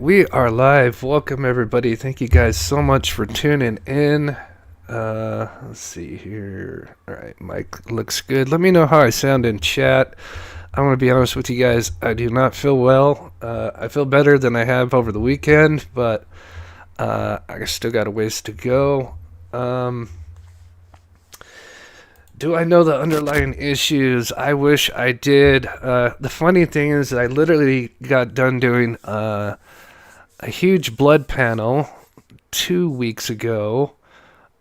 We are live. Welcome, everybody. Thank you guys so much for tuning in. Let's see here. All right, mic looks good. Let me know how I sound in chat. I want to be honest with you guys. I do not feel well. I feel better than I have over the weekend, but I still got a ways to go. Do I know the underlying issues? I wish I did. The funny thing is, I literally got done doing a huge blood panel 2 weeks ago.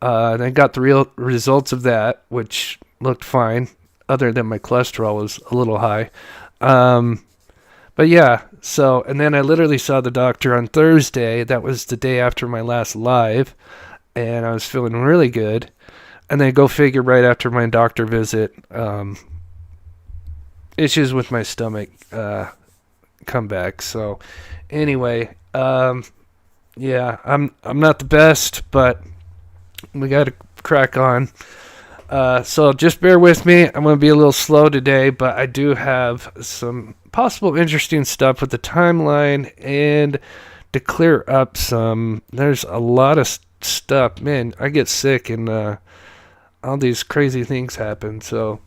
And I got the real results of that, which looked fine, other than my cholesterol was a little high. But yeah, so, and then I literally saw the doctor on Thursday. That was the day after my last live, and I was feeling really good. And then go figure, right after my doctor visit, issues with my stomach come back. So anyway, yeah, I'm not the best, but we got to crack on. So just bear with me. I'm going to be a little slow today, but I do have some possible interesting stuff with the timeline and to clear up some. There's a lot of stuff. Man, I get sick and all these crazy things happen. So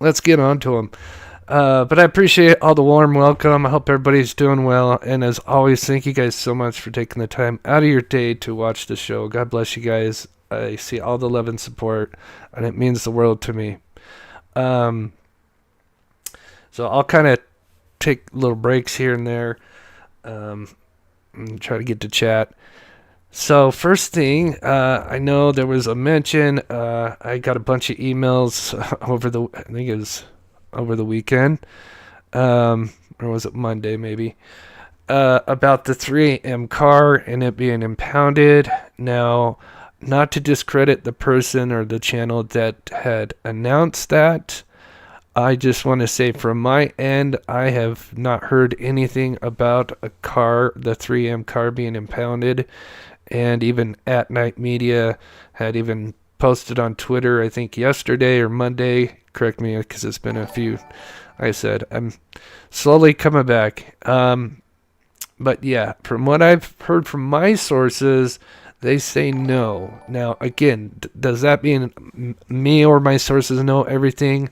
let's get on to them. But I appreciate all the warm welcome. I hope everybody's doing well. And as always, thank you guys so much for taking the time out of your day to watch the show. God bless you guys. I see all the love and support, and it means the world to me. So I'll kind of take little breaks here and there and try to get to chat. So first thing, I know there was a mention. I got a bunch of emails I think it was over the weekend, or was it Monday maybe, about the 3AM car and it being impounded. Now, not to discredit the person or the channel that had announced that, I just want to say from my end, I have not heard anything about the 3AM car being impounded. And even At Night Media had even posted on Twitter, I think yesterday or Monday. Correct me, because it's been a few. Like I said, I'm slowly coming back. But yeah, from what I've heard from my sources, they say no. Now, again, does that mean me or my sources know everything?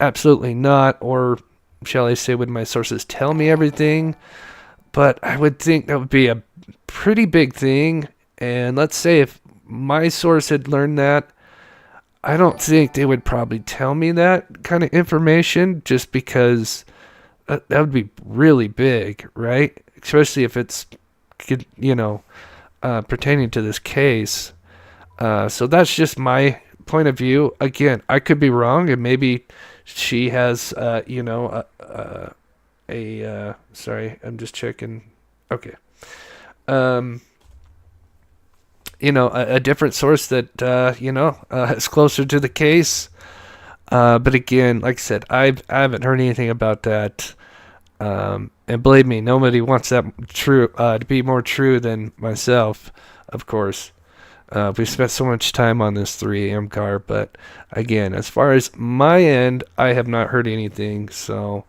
Absolutely not. Or shall I say, would my sources tell me everything? But I would think that would be a pretty big thing. And let's say if my source had learned that, I don't think they would probably tell me that kind of information, just because that would be really big, right? Especially if it's, pertaining to this case. So that's just my point of view. Again, I could be wrong, and maybe she has, sorry, I'm just checking. Okay. A different source that, is closer to the case. But again, like I said, I haven't heard anything about that. And believe me, nobody wants that to be more true than myself, of course. We spent so much time on this 3AM car, but again, as far as my end, I have not heard anything. So,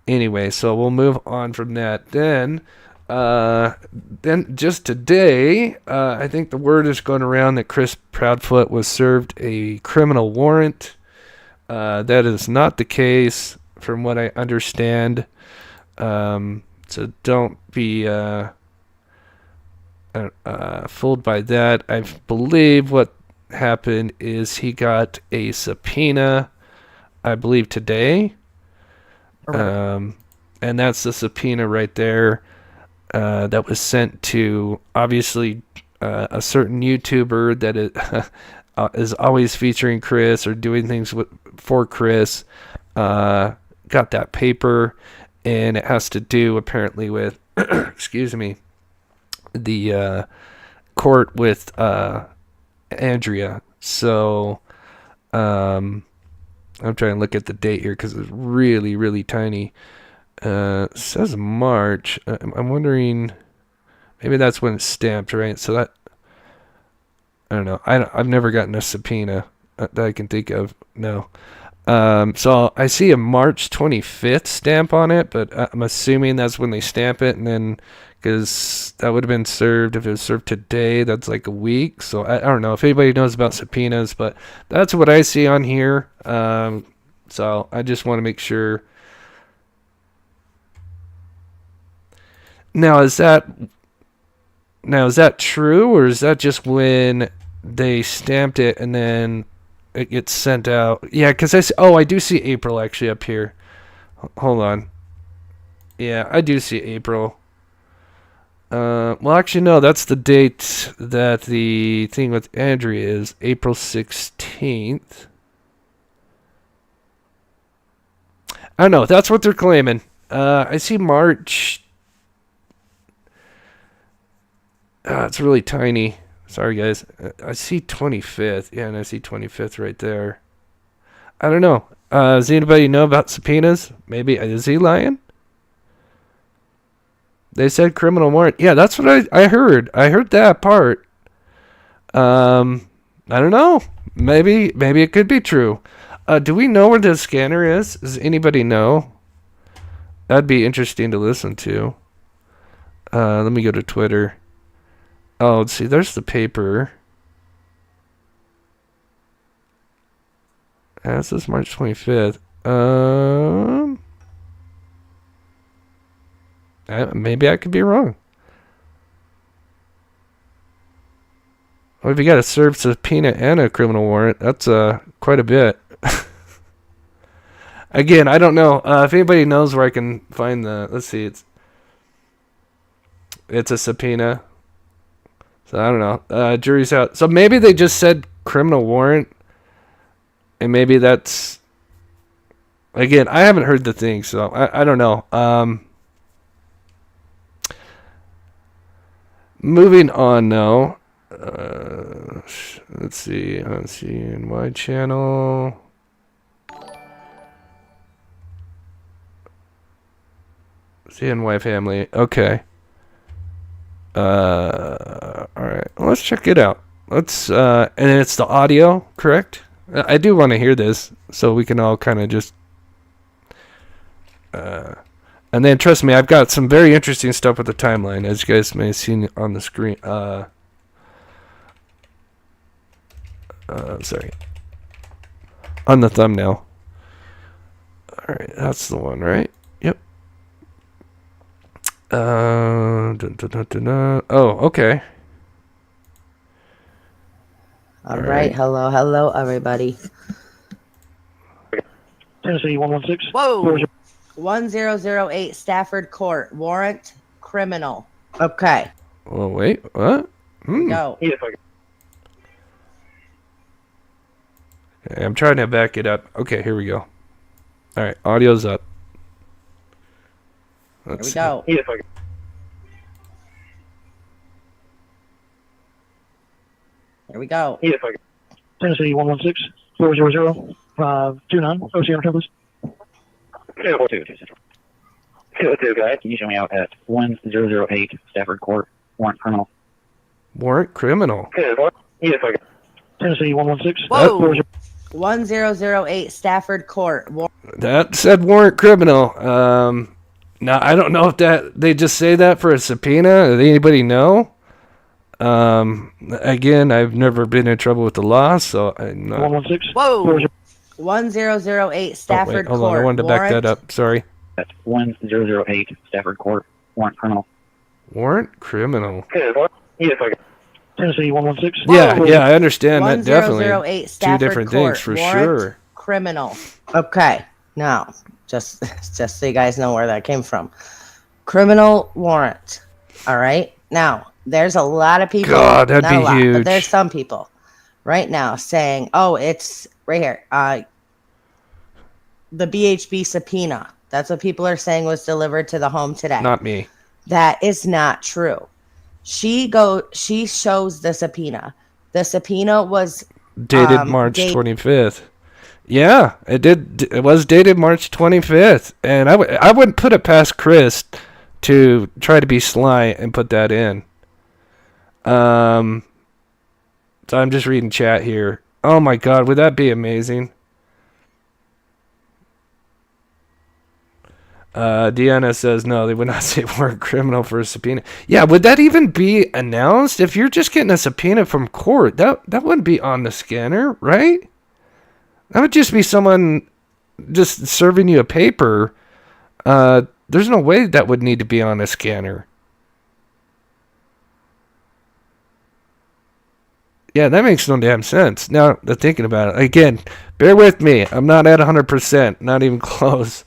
anyway, so we'll move on from that. Then just today, I think the word is going around that Chris Proudfoot was served a criminal warrant. That is not the case, from what I understand. So don't be fooled by that. I believe what happened is he got a subpoena, I believe today. And that's the subpoena right there. That was sent to, obviously, a certain YouTuber that is always featuring Chris or doing things for Chris. Got that paper, and it has to do apparently with, excuse me, the court with Andrea. So I'm trying to look at the date here because it's really, really tiny. It says March. I'm wondering, maybe that's when it's stamped, right? So that, I don't know. I've never gotten a subpoena that I can think of. No. So I see a March 25th stamp on it, but I'm assuming that's when they stamp it, and then because that would have been served if it was served today, that's like a week. So I don't know if anybody knows about subpoenas, but that's what I see on here. So I just want to make sure. Now is that true, or is that just when they stamped it and then it gets sent out? Yeah, because I do see April actually up here. Hold on. Yeah, I do see April. Well, actually, no, that's the date that the thing with Andrea is, April 16th. I don't know, that's what they're claiming. I see March. It's really tiny. Sorry, guys. I see 25th. Yeah, and I see 25th right there. I don't know. Does anybody know about subpoenas? Maybe. Is he lying? They said criminal warrant. Yeah, that's what I heard. I heard that part. I don't know. Maybe it could be true. Do we know where the scanner is? Does anybody know? That'd be interesting to listen to. Let me go to Twitter. Oh, let's see. There's the paper. This is March 25th. Maybe I could be wrong. Well, if you got a served subpoena and a criminal warrant, that's quite a bit. Again, I don't know. If anybody knows where I can find the... Let's see. It's a subpoena. So I don't know. Jury's out. So maybe they just said criminal warrant. And maybe that's... Again, I haven't heard the thing, so I don't know. Moving on now. Let's see. Let's see. CNY channel. CNY family. Okay. Alright. Let's check it out. Let's, and it's the audio, correct? I do want to hear this, so we can all kind of just, and then trust me, I've got some very interesting stuff with the timeline, as you guys may have seen on the screen. Sorry. On the thumbnail. Alright, that's the one, right? Yep. Oh, okay. All right. Hello, everybody. Tennessee 116. Whoa. 1008 Stafford Court. Warrant criminal. Okay. Oh, wait. What? Go. Yeah. Okay, I'm trying to back it up. Okay, here we go. All right, audio's up. Here we go. Yeah. Here we go. Yeah. Tennessee 116 400 529. OCR Tempest. 242 Central. 202 guys. Can you show me out at 1008 Stafford Court? Warrant criminal. Warrant criminal. Yeah. Tennessee 116. Whoa. 1008 Stafford Court. That said warrant criminal. Now I don't know if they just say that for a subpoena. Does anybody know? Again, I've never been in trouble with the law, so I'm not. 116. Whoa. 1008 Stafford Hold Court. on, I wanted to back that up. Sorry. At 1008 Stafford Court. Warrant criminal. Warrant criminal. Yeah. Tennessee 116. Yeah, I understand that definitely. 1008 Stafford Two different Court. things for Warrant sure. criminal. Okay. Now, just so you guys know where that came from. Criminal warrant. All right. Now, there's a lot of people. God, that'd not be a lot, huge. But there's some people right now saying, "Oh, it's right here." The BHB subpoena. That's what people are saying was delivered to the home today. Not me. That is not true. She shows the subpoena. The subpoena was Dated March 25th. Yeah, it did. It was dated March 25th, and I wouldn't put it past Chris to try to be sly and put that in. So I'm just reading chat here. Oh my God, would that be amazing? Deanna says no, they would not say warrant criminal for a subpoena. Yeah, would that even be announced? If you're just getting a subpoena from court, that wouldn't be on the scanner, right? That would just be someone just serving you a paper. There's no way that would need to be on a scanner. Yeah, that makes no damn sense. Now that thinking about it, again, bear with me. I'm not at 100%, not even close.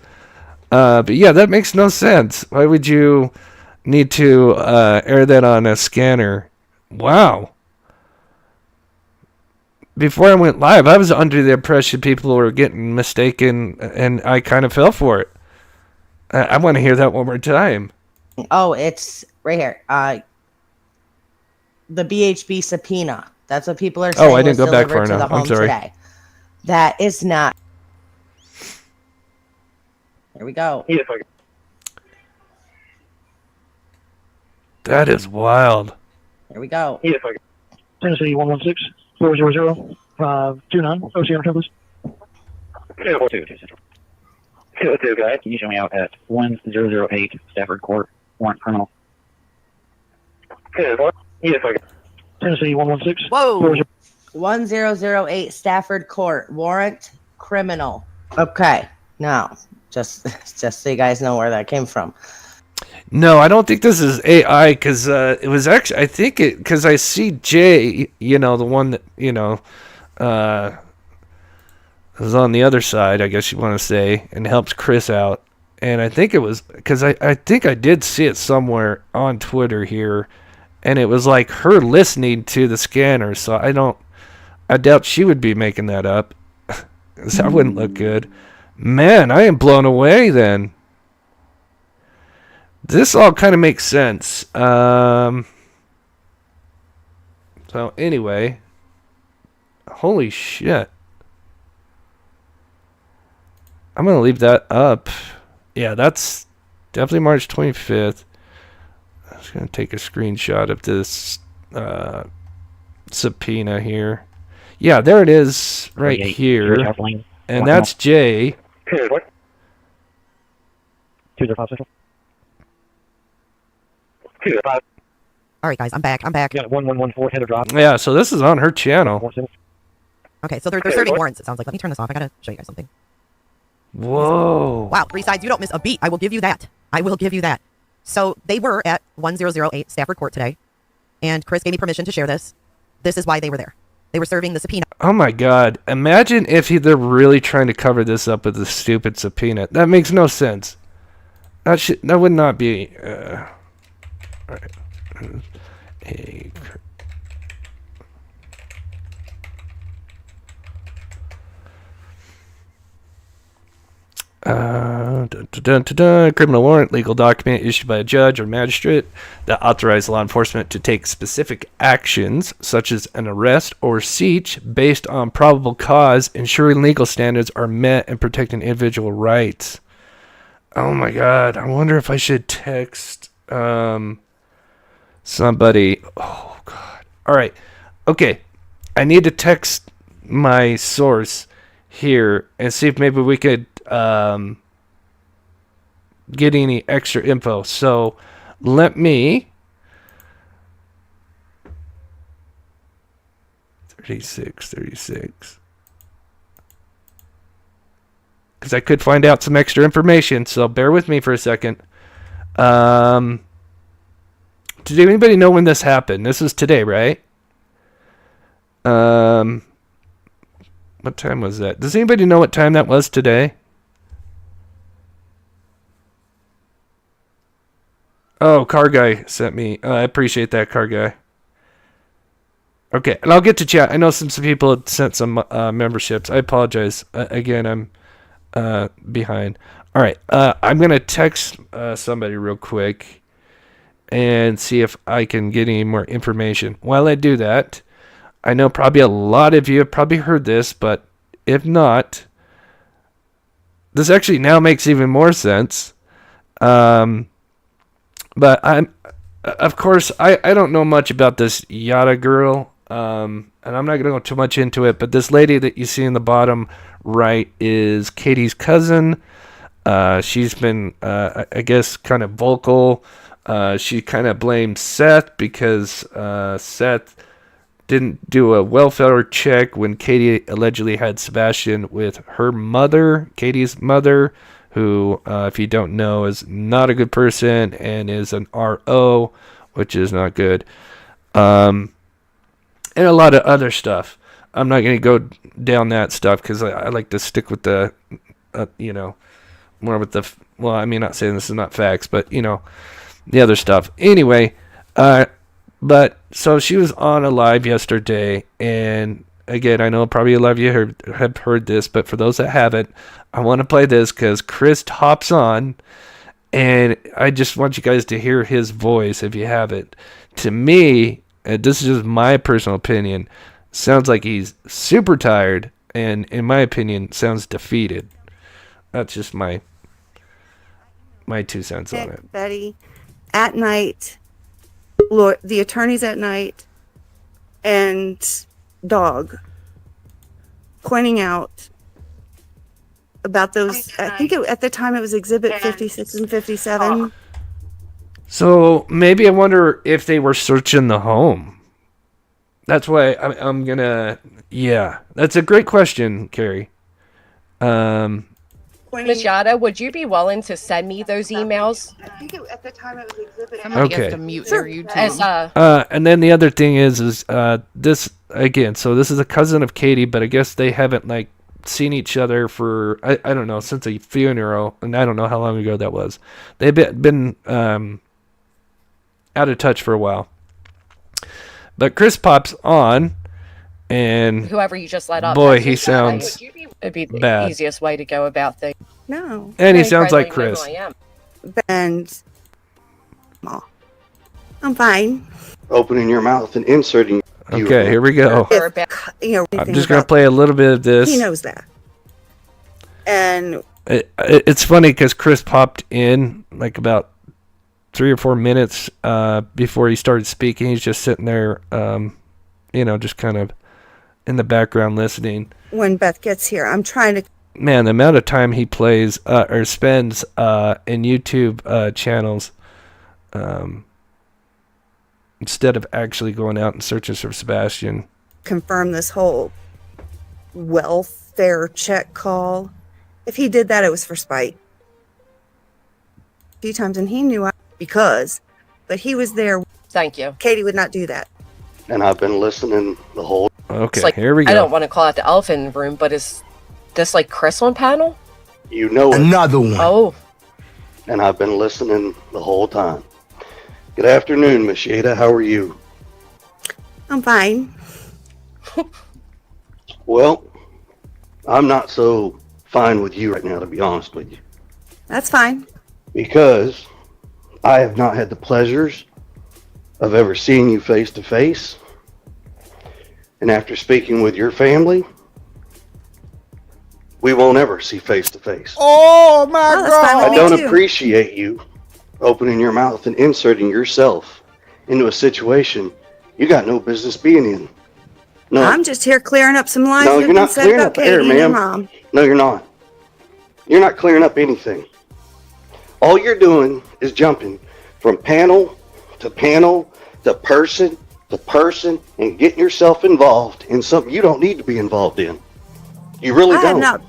But yeah, that makes no sense. Why would you need to air that on a scanner? Wow. Before I went live, I was under the impression people were getting mistaken, and I kind of fell for it. I want to hear that one more time. Oh, it's right here. The BHB subpoena. That's what people are saying. Oh, I didn't go back far to the enough. home I'm sorry. today. That is not. Here we go. That is wild. Here we go. Tennessee 116 400 29 OCR Tempest. 242 Central. 202 guys, can you show me out at 1008 Stafford Court, warrant criminal? Tennessee 116. Whoa. 1008 Stafford Court, warrant criminal. Okay, now just so you guys know where that came from. No, I don't think this is AI because it was actually, I think it, because I see Jay, the one that, is on the other side, I guess you want to say, and helps Chris out. And I think it was, because I think I did see it somewhere on Twitter here, and it was like her listening to the scanner, so I doubt she would be making that up. That wouldn't look good. Man, I am blown away then. This all kind of makes sense. So anyway, holy shit. I'm going to leave that up. Yeah, that's definitely March 25th. I'm just going to take a screenshot of this subpoena here. Yeah, there it is right here. And that's Jay. What? 205 Central. 205. All right, guys, I'm back. Yeah, 1114 header drop. Yeah, so this is on her channel. Okay, so they're serving warrants, it sounds like. Let me turn this off. I gotta show you guys something. Whoa. Wow, 3 sides. You don't miss a beat. I will give you that. So they were at 1008 Stafford Court today, and Chris gave me permission to share this. This is why they were there. They were serving the subpoena. Oh my God. Imagine if they're really trying to cover this up with a stupid subpoena. That makes no sense. That would not be... all right. Hey, criminal warrant, legal document issued by a judge or magistrate that authorizes law enforcement to take specific actions, such as an arrest or siege, based on probable cause, ensuring legal standards are met and protecting individual rights. Oh my God! I wonder if I should text somebody. Oh God! All right, okay. I need to text my source here and see if maybe we could get any extra info. So let me 36 because I could find out some extra information, so bear with me for a second. Did anybody know when this happened? This was today, right? What time was that? Does anybody know what time that was today? Oh, car guy sent me. I appreciate that, car guy. Okay, and I'll get to chat. I know some people had sent some memberships. I apologize. Again, I'm behind. All right, I'm going to text somebody real quick and see if I can get any more information. While I do that, I know probably a lot of you have probably heard this, but if not, this actually now makes even more sense. But of course, I don't know much about this Yada girl, and I'm not going to go too much into it, but this lady that you see in the bottom right is Katie's cousin. She's been, I guess, kind of vocal. She kind of blamed Seth because Seth didn't do a welfare check when Katie allegedly had Sebastian with her mother, Katie's mother, who, if you don't know, is not a good person and is an RO, which is not good. And a lot of other stuff. I'm not going to go down that stuff because I like to stick with the, more with the, well, I mean, not saying this is not facts, but, the other stuff. Anyway, but so she was on a live yesterday, and again, I know probably a lot of you have heard this, but for those that haven't, I want to play this because Chris hops on, and I just want you guys to hear his voice if you haven't. To me, and this is just my personal opinion, sounds like he's super tired, and in my opinion, sounds defeated. That's just my 2 cents on it. Betty, at night, the attorneys at night, and Dog pointing out about those. I think at the time it was Exhibit 56 and 57. So maybe I wonder if they were searching the home. That's why I'm gonna. Yeah, that's a great question, Carrie. Miss Yada, would you be willing to send me those emails? I think at the time it was Exhibit. Somebody Okay. has to mute their YouTube. As And then the other thing is this again. So this is a cousin of Katie, but I guess they haven't seen each other for I don't know, since a funeral, and I don't know how long ago that was. They've been out of touch for a while. But Chris pops on, and whoever you just let up. boy, that's he Miss Yada. sounds It'd be the bad. easiest way to go about things. No, and he Very sounds like friendly, Chris. I am. and I'm fine. Opening your mouth and inserting. Okay, here we go. Or about- I'm Anything just gonna about- play a little bit of this. He knows that. And It's funny because Chris popped in about 3 or 4 minutes before he started speaking. He's just sitting there, just kind of in the background listening. when Beth gets here, I'm trying to. Man, the amount of time he plays or spends in YouTube channels instead of actually going out and searching for Sebastian. Confirm this whole welfare check call. If he did that, it was for spite. A few times, and he knew but he was there. Thank you. Katie would not do that. And I've been listening the whole. Okay, It's like, here we go. I don't want to call out the elephant in the room, but is this Chris on panel? You know it. Another one. Oh, And I've been listening the whole time. Good afternoon, Miss Yada. How are you? I'm fine. Well, I'm not so fine with you right now, to be honest with you, That's fine. because I have not had the pleasures of ever seeing you face to face. And after speaking with your family, we won't ever see face to face. Oh my Oh, that's fine with I me don't too. appreciate you opening your mouth and inserting yourself into a situation you got no business being in. No, I'm just here clearing up some lies No, that you're have been not said clearing about up air, Katie and her ma'am. mom. no, you're not. You're not clearing up anything. All you're doing is jumping from panel to person to person and getting yourself involved in something you don't need to be involved in. You really I have don't. not.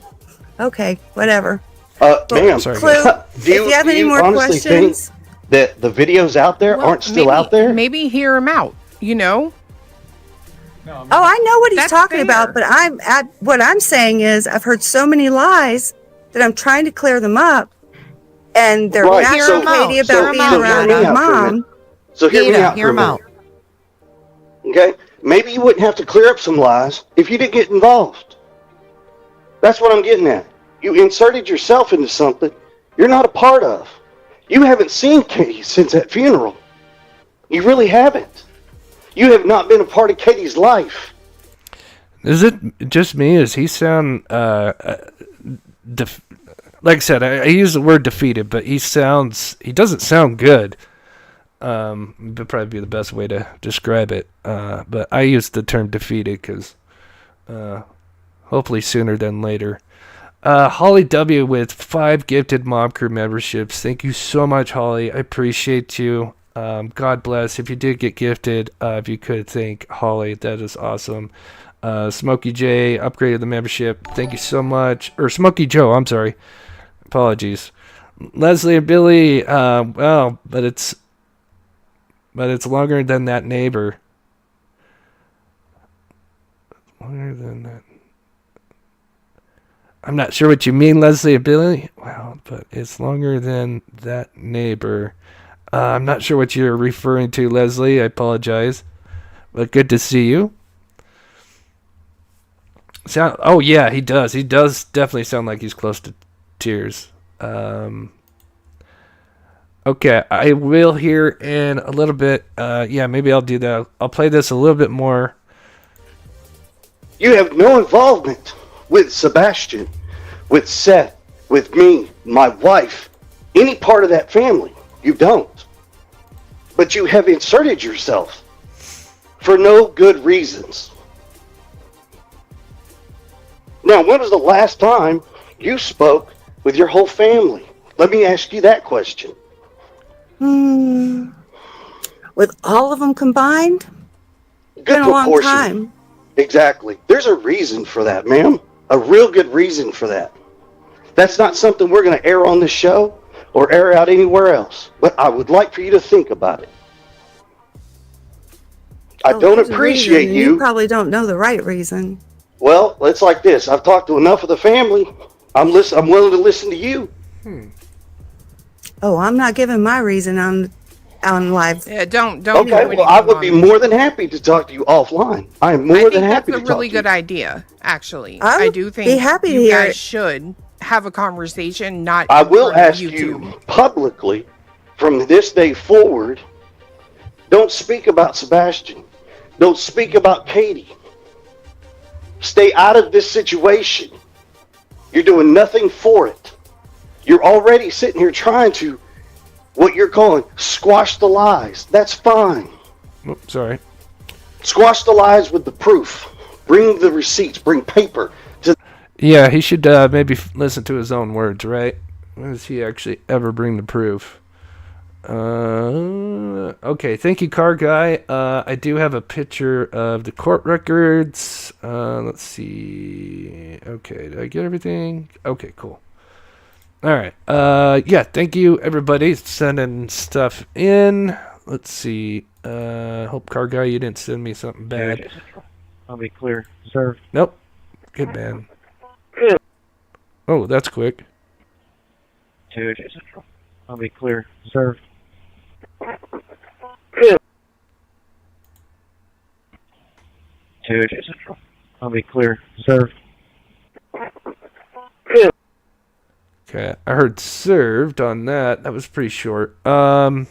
Okay, whatever. Ma'am, Sorry, Clue. do If you have any more honestly questions, think that the videos out there Well, aren't still maybe- out there? Maybe hear him out, oh, I know what he's That's talking fair. about, but what I'm saying is I've heard so many lies that I'm trying to clear them up, and they're Right, bashing so- Katie so- about being so hear around me her out for a mom. minute. So hear me Yada, out for hear a him minute. out. Okay? Maybe you wouldn't have to clear up some lies if you didn't get involved. That's what I'm getting at. You inserted yourself into something you're not a part of. You haven't seen Katie since that funeral. You really haven't. You have not been a part of Katie's life. Is it just me? Does he sound like I said, I use the word defeated, but he doesn't sound good. Would probably be the best way to describe it. But I use the term defeated because hopefully sooner than later. Holly W with 5 gifted Mob Crew memberships. Thank you so much, Holly. I appreciate you. God bless. If you did get gifted, if you could thank Holly, that is awesome. Smokey J upgraded the membership. Thank you so much. Or Smokey Joe, I'm sorry. Apologies. Leslie and Billy, well, but it's longer than that neighbor. Longer than that. I'm not sure what you mean, Leslie and Billy. Wow, but it's longer than that neighbor. I'm not sure what you're referring to, Leslie. I apologize. But good to see you. Oh, yeah, he does. He does definitely sound like he's close to tears. Okay, I will hear in a little bit. Yeah, maybe I'll do that. I'll play this a little bit more. You have no involvement with Sebastian, with Seth, with me, my wife, any part of that family. You don't. But you have inserted yourself for no good reasons. Now, when was the last time you spoke with your whole family? Let me ask you that question. With all of them combined, Good been a long proportion. time. Exactly. There's a reason for that, ma'am. A real good reason for that. That's not something we're going to air on this show or air out anywhere else. But I would like for you to think about it. I don't There's a appreciate reason. you. You probably don't know the right reason. Well, it's like this. I've talked to enough of the family. I'm willing to listen to you. Oh, I'm not giving my reason on live. Yeah, don't. Okay, well, I would be more than happy to talk to you offline. I am more than happy to talk to you. That's a really good idea, actually. I I would do think be happy to you hear guys it. should have a conversation, not I in will front of ask YouTube. you publicly from this day forward, don't speak about Sebastian. Don't speak about Katie. Stay out of this situation. You're doing nothing for it. You're already sitting here trying to, what you're calling, squash the lies. That's fine. Oh, sorry. Squash the lies with the proof. Bring the receipts. Bring paper. Yeah, he should maybe listen to his own words, right? When does he actually ever bring the proof? Okay, thank you, Car Guy. I do have a picture of the court records. Let's see. Okay, did I get everything? Okay, cool. All right. Yeah, thank you, everybody, sending stuff in. Let's see. Hope, Car Guy, you didn't send me something bad. I'll be clear, sir. Nope. Good man. Oh, that's quick. I'll be clear, sir. I'll be clear, sir. Okay, I heard served on that. That was pretty short. There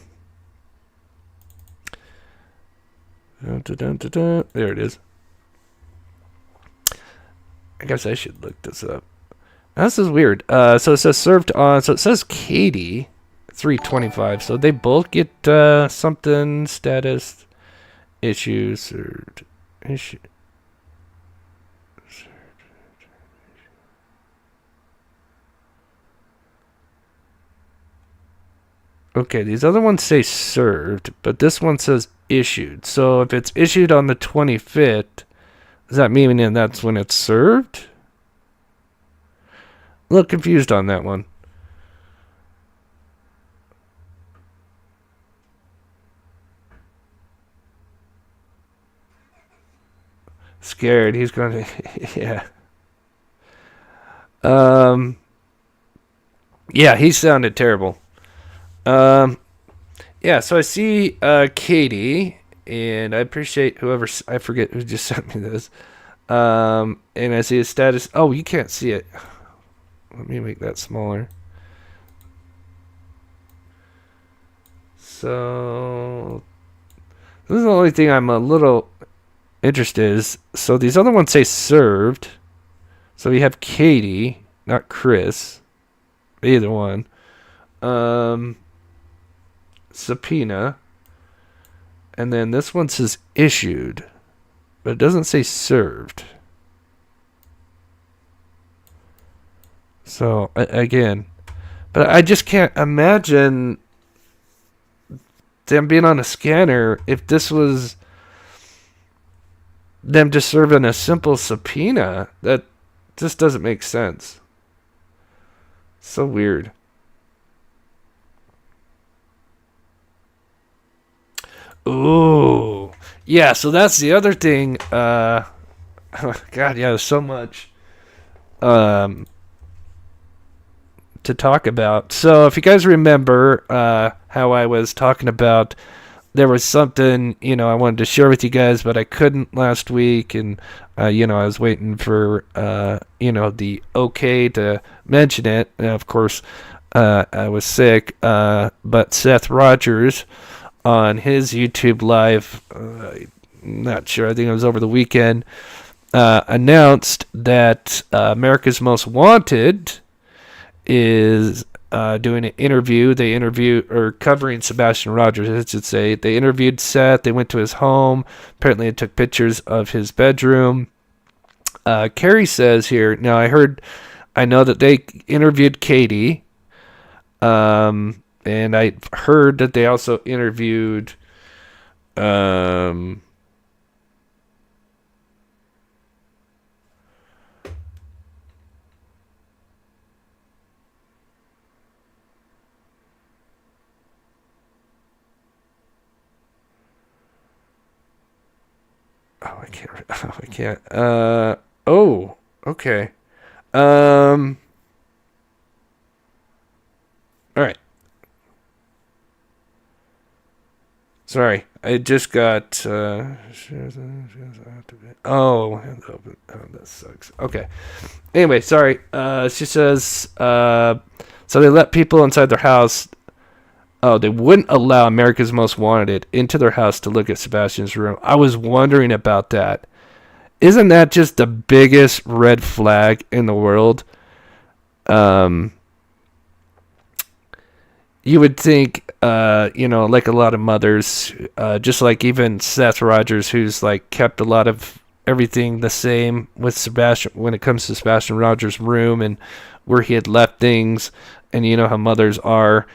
it is. I guess I should look this up. This is weird. So it says served on. So it says Katie, 325. So they both get something status issues or issue. Okay, these other ones say served, but this one says issued. So if it's issued on the 25th, does that mean that's when it's served? A little confused on that one. Scared. He's going to... Yeah. Yeah, he sounded terrible. Yeah, so I see Katie, and I appreciate whoever... I forget who just sent me this. And I see his status... Oh, you can't see it. Let me make that smaller. So... This is the only thing I'm a little interested in. So these other ones say served. So we have Katie, not Chris. Either one. Subpoena. And then this one says issued. But it doesn't say served. So again, but I just can't imagine them being on a scanner if this was them just serving a simple subpoena. That just doesn't make sense. So weird. Ooh. Yeah, so that's the other thing. God, yeah, there's so much to talk about. So if you guys remember how I was talking about there was something, I wanted to share with you guys, but I couldn't last week, and I was waiting for the okay to mention it. And of course, I was sick, but Seth Rogers on his YouTube live, not sure, I think it was over the weekend, announced that America's Most Wanted is doing an interview. They covering Sebastian Rogers, I should say. They interviewed Seth. They went to his home. Apparently, they took pictures of his bedroom. Carrie says here, now I know that they interviewed Katie. And I heard that they also interviewed, I can't. Okay. All right. Sorry, I just got. That sucks. Okay. Anyway, sorry. She says. So they let people inside their house. Oh, they wouldn't allow America's Most Wanted into their house to look at Sebastian's room. I was wondering about that. Isn't that just the biggest red flag in the world? You would think, like a lot of mothers, just like even Seth Rogers, who's like kept a lot of everything the same with Sebastian when it comes to Sebastian Rogers' room and where he had left things, and you know how mothers are.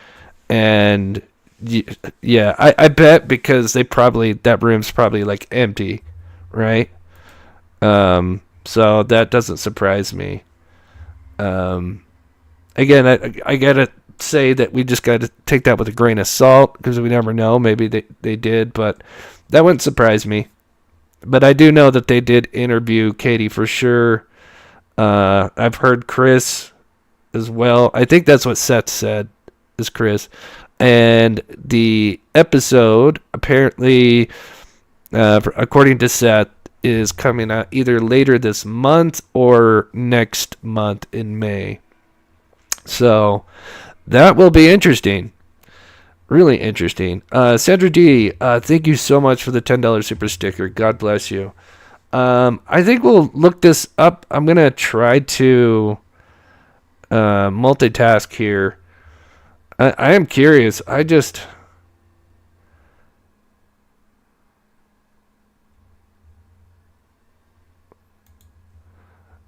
And yeah, I bet because that room's probably like empty, right? So that doesn't surprise me. Again, I gotta say that we just gotta take that with a grain of salt because we never know. Maybe they did, but that wouldn't surprise me. But I do know that they did interview Katie for sure. I've heard Chris as well. I think that's what Seth said. Is Chris, and the episode apparently, according to Seth, is coming out either later this month or next month in May. So that will be interesting, really interesting. Sandra D, thank you so much for the $10 super sticker. God bless you. I think we'll look this up. I'm gonna try to multitask here. I am curious.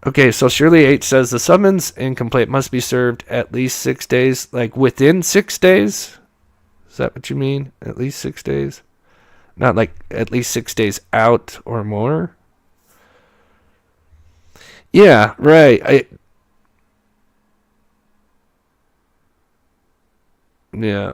Okay, so Shirley H says the summons and complaint must be served at least 6 days, like within 6 days? Is that what you mean? At least 6 days? Not like at least 6 days out or more? Yeah, right. Yeah.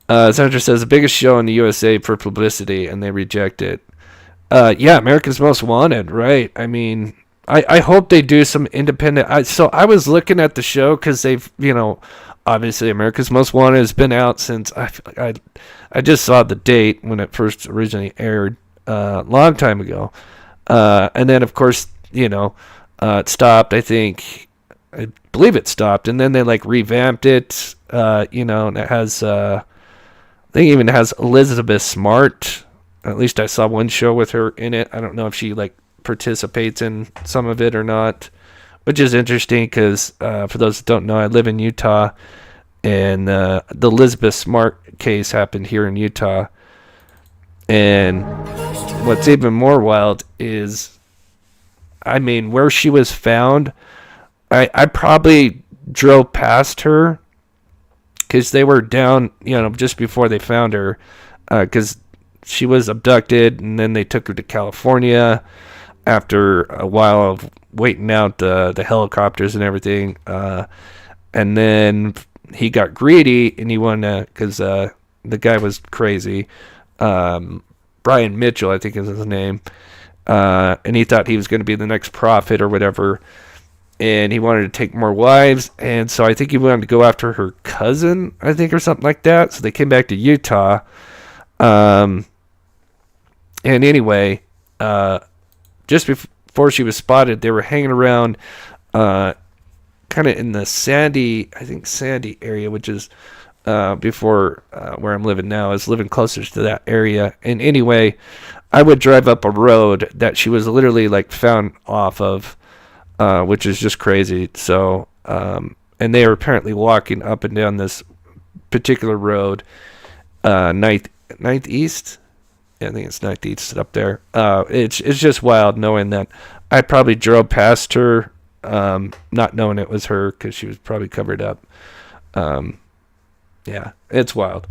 Sandra says the biggest show in the USA for publicity, and they reject it. Yeah, America's Most Wanted, right? I mean, I hope they do some independent. So I was looking at the show because they've, obviously America's Most Wanted has been out since I just saw the date when it first originally aired a long time ago, and then of course it stopped. I believe it stopped, and then they like revamped it. And it has. I think it even has Elizabeth Smart. At least I saw one show with her in it. I don't know if she like participates in some of it or not, which is interesting because for those that don't know, I live in Utah, and the Elizabeth Smart case happened here in Utah. And what's even more wild is, I mean, where she was found, I probably drove past her because they were down, just before they found her, because she was abducted, and then they took her to California after a while of waiting out the helicopters and everything. And then he got greedy, and he wanted to, because the guy was crazy. Brian Mitchell, I think is his name. And he thought he was going to be the next prophet or whatever. And he wanted to take more wives. And so I think he wanted to go after her cousin, I think, or something like that. So they came back to Utah. And anyway, just before she was spotted, they were hanging around kind of in the Sandy area, which is before where I'm living now. I was living closer to that area. And anyway, I would drive up a road that she was literally like found off of, which is just crazy. So, and they were apparently walking up and down this particular road, Ninth East. Yeah, I think it's Ninth East up there. It's just wild knowing that I probably drove past her, not knowing it was her because she was probably covered up. Yeah, it's wild,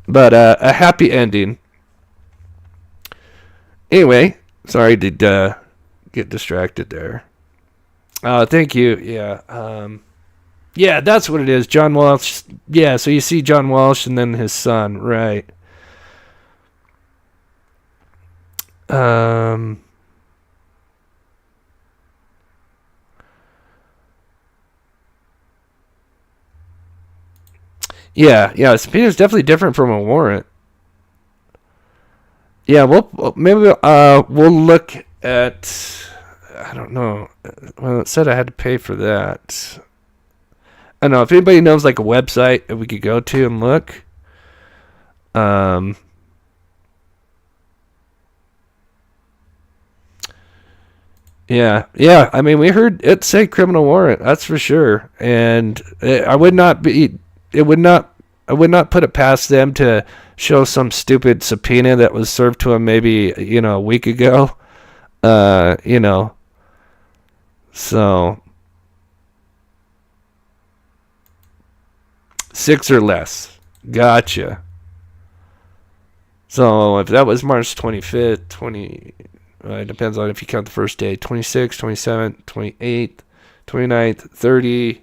but a happy ending. Anyway, sorry to get distracted there. Thank you. Yeah. Yeah, that's what it is. John Walsh. Yeah, so you see John Walsh and then his son, right? Yeah, a subpoena is definitely different from a warrant. Yeah, maybe we'll look at. I don't know. Well, it said I had to pay for that. I don't know if anybody knows like a website that we could go to and look. Yeah. I mean, we heard it say criminal warrant. That's for sure. And I would not put it past them to show some stupid subpoena that was served to them maybe, a week ago. So 6 or less. Gotcha. So if that was March 25th, it depends on if you count the first day, 26th, 27th, 28th, 29th, 30,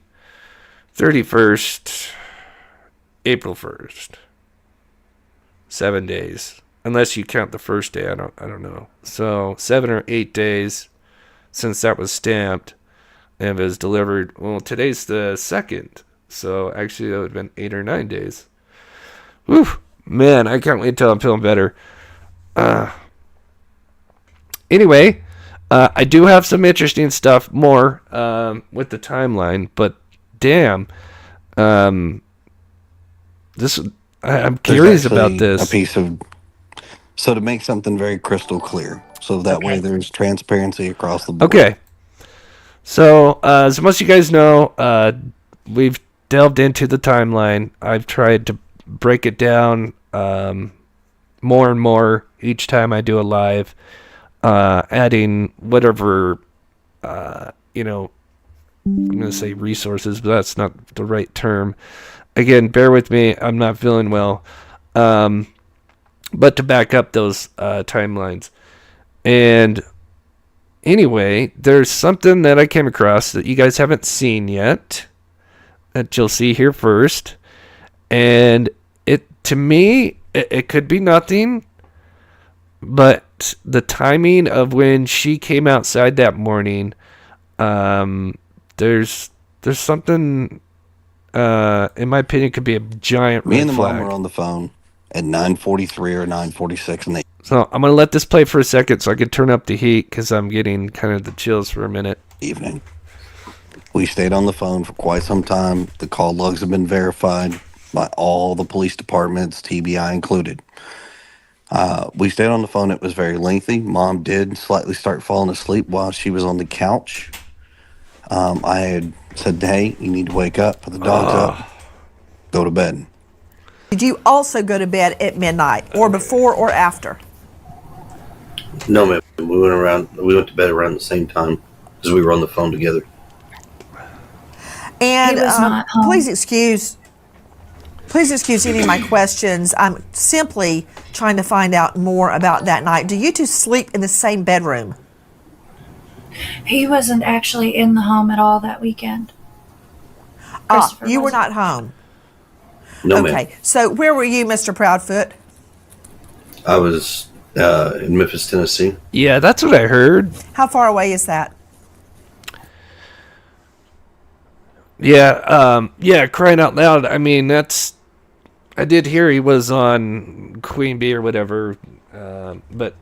31st, April 1st. 7 days. Unless you count the first day, I don't know. So 7 or 8 days since that was stamped and it was delivered. Well, today's the 2nd. So actually that would have been 8 or 9 days. Whew. Man, I can't wait till I'm feeling better. Anyway, I do have some interesting stuff more with the timeline, but damn, this I'm curious about this. A piece of so to make something very crystal clear, so that way there's transparency across the board. Okay. So as most of you guys know, we've delved into the timeline. I've tried to break it down more and more each time I do a live. Adding whatever, I'm going to say resources, but that's not the right term. Again, bear with me. I'm not feeling well. But to back up those timelines. And anyway, there's something that I came across that you guys haven't seen yet that you'll see here first. And to me, it could be nothing. But the timing of when she came outside that morning, there's something, in my opinion, could be a giant Me red and the flag. mom were on the phone at 9:43 or 9:46, and they So I'm going to let this play for a second so I can turn up the heat because I'm getting kind of the chills for a minute. evening. We stayed on the phone for quite some time. The call logs have been verified by all the police departments, TBI included. We stayed on the phone. It was very lengthy. Mom did slightly start falling asleep while she was on the couch. I had said, hey, you need to wake up, put the dogs up, go to bed. Did you also go to bed at midnight or before or after? No, ma'am. We went to bed around the same time because we were on the phone together. And He was not home. please excuse any of my questions. I'm simply trying to find out more about that night. Do you two sleep in the same bedroom? He wasn't actually in the home at all that weekend. Christopher You were wasn't. not home. No, ma'am. Okay, so where were you, Mr. Proudfoot? I was in Memphis, Tennessee. Yeah, that's what I heard. How far away is that? Yeah, crying out loud. I mean, I did hear he was on Queen Bee or whatever, but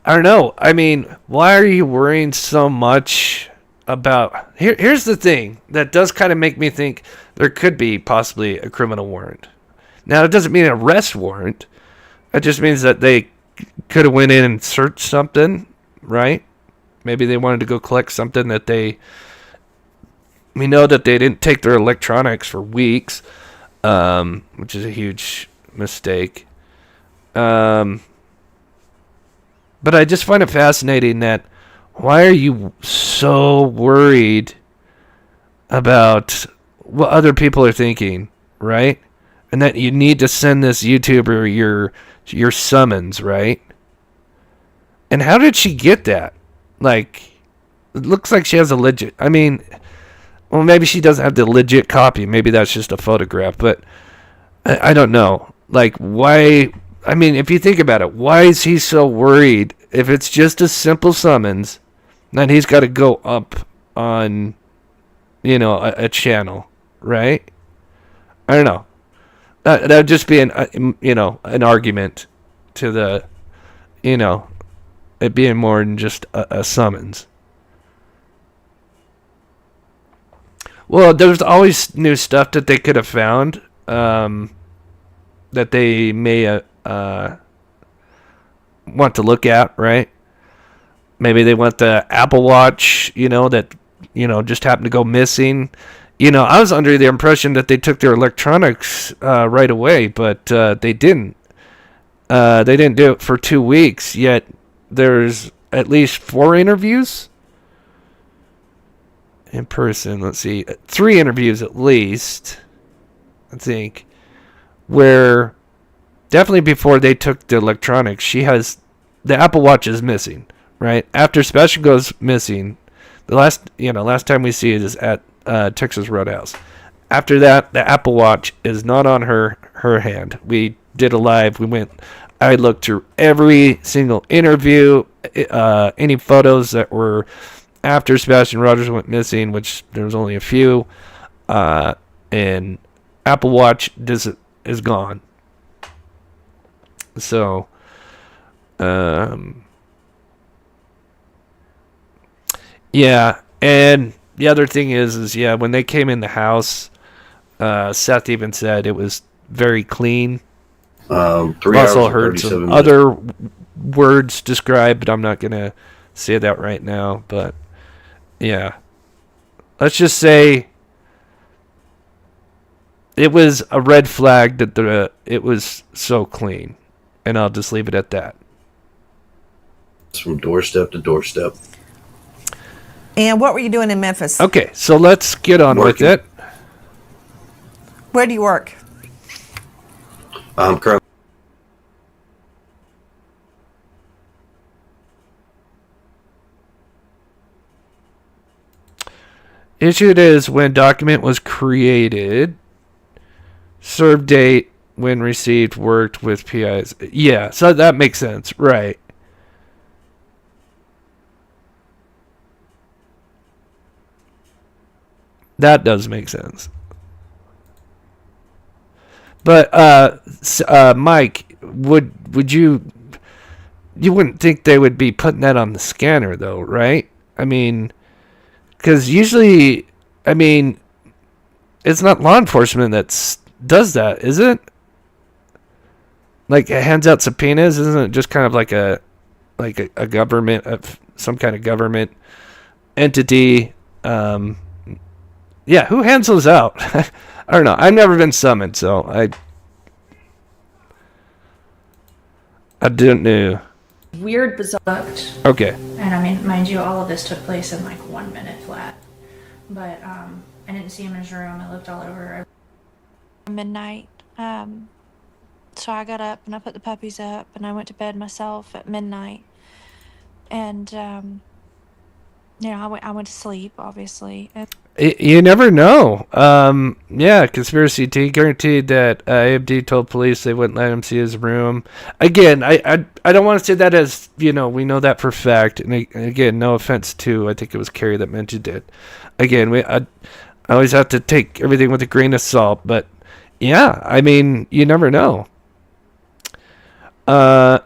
I don't know. I mean, why are you worrying so much about... Here's the thing that does kind of make me think there could be possibly a criminal warrant. Now, it doesn't mean an arrest warrant. It just means that they could have went in and searched something, right? Maybe they wanted to go collect something that they... We know that they didn't take their electronics for weeks, which is a huge mistake. But I just find it fascinating that why are you so worried about what other people are thinking, right? And that you need to send this YouTuber your summons, right? And how did she get that? Like, it looks like she has a legit... I mean... Well, maybe she doesn't have the legit copy. Maybe that's just a photograph. But I don't know. Like, why... I mean, if you think about it, why is he so worried if it's just a simple summons that he's got to go up on, a channel, right? I don't know. That would just be an argument to the, it being more than just a summons. Well, there's always new stuff that they could have found that they may want to look at, right? Maybe they want the Apple Watch, that, just happened to go missing. I was under the impression that they took their electronics right away, but they didn't. They didn't do it for 2 weeks, yet there's at least 4 interviews in person. Let's see, 3 interviews at least, I think, where definitely before they took the electronics, the Apple Watch is missing, right? After Sebastian goes missing, the last time we see it is at Texas Roadhouse. After that, the Apple Watch is not on her hand. We did a live. I looked through every single interview, any photos that were after Sebastian Rogers went missing, which there was only a few, and Apple Watch is gone. So, yeah, and the other thing is when they came in the house, Seth even said it was very clean. 3 hours also and heard 37 some minutes. other words described, but I'm not gonna say that right now. But yeah, let's just say it was a red flag that it was so clean, and I'll just leave it at that. It's from doorstep to doorstep. And what were you doing in Memphis? Okay, so let's get on Working. with it. Where do you work? I'm currently Issued is when document was created. Serve date when received, worked with PIs. Yeah, so that makes sense, right? That does make sense. But Mike, would you wouldn't think they would be putting that on the scanner though, right? I mean, because usually, I mean, it's not law enforcement that does that, is it? Like, it hands out subpoenas, isn't it just kind of like a government, of some kind of government entity? Yeah, who hands those out? I don't know. I've never been summoned, so I didn't know. weird, bizarre. Okay. And I mean, mind you, all of this took place in like 1 minute flat. But I didn't see him in his room. I looked all over. Midnight. So I got up and I put the puppies up and I went to bed myself at midnight. And I went to sleep, obviously. And You never know. Yeah, conspiracy T guaranteed that AMD told police they wouldn't let him see his room. Again, I don't want to say that as, we know that for a fact. And again, no offense to, I think it was Carrie that mentioned it. Again, I always have to take everything with a grain of salt. But yeah, I mean, you never know.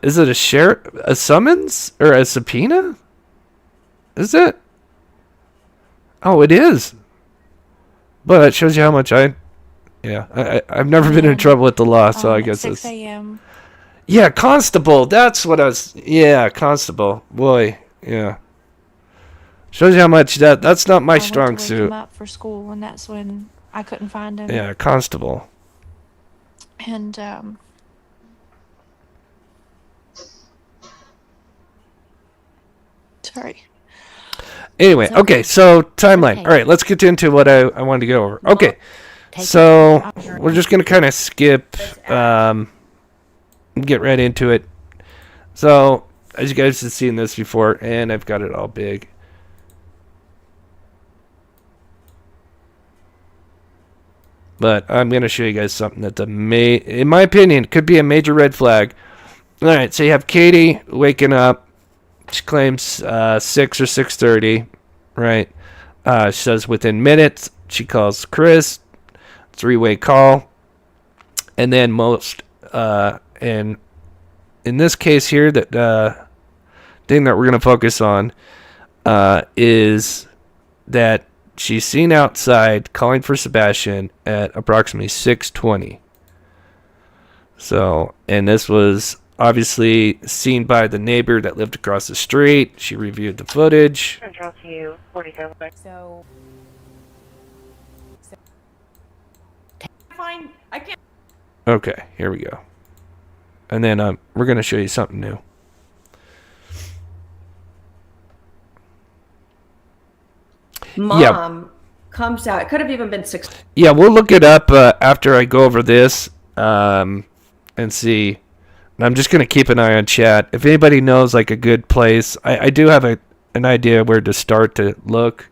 Is it a summons or a subpoena? Is it? Oh, it is. But that shows you how much I've never been in trouble with the law, so I guess 6 it's... a.m. Yeah, constable. That's what I was... Yeah, constable. Boy, yeah. Shows you how much that's not my strong I went to wake suit. him up for school, and that's when I couldn't find him. Yeah, constable. And sorry. Anyway, okay, so timeline. All right, let's get into what I wanted to go over. Okay, so we're just going to kind of skip, get right into it. So, as you guys have seen this before, and I've got it all big. But I'm going to show you guys something that's in my opinion, could be a major red flag. All right, so you have Katie waking up. She claims 6 or 6:30, right? She says within minutes. She calls Chris. 3-way call. And then and in this case here, that thing that we're going to focus on is that she's seen outside calling for Sebastian at approximately 6:20. So, and this was obviously seen by the neighbor that lived across the street. She reviewed the footage. So I can't. Okay, here we go. And then we're going to show you something new. Mom comes out. It could have even been 6. Yeah, we'll look it up after I go over this and see. And I'm just going to keep an eye on chat. If anybody knows like a good place, I do have an idea where to start to look.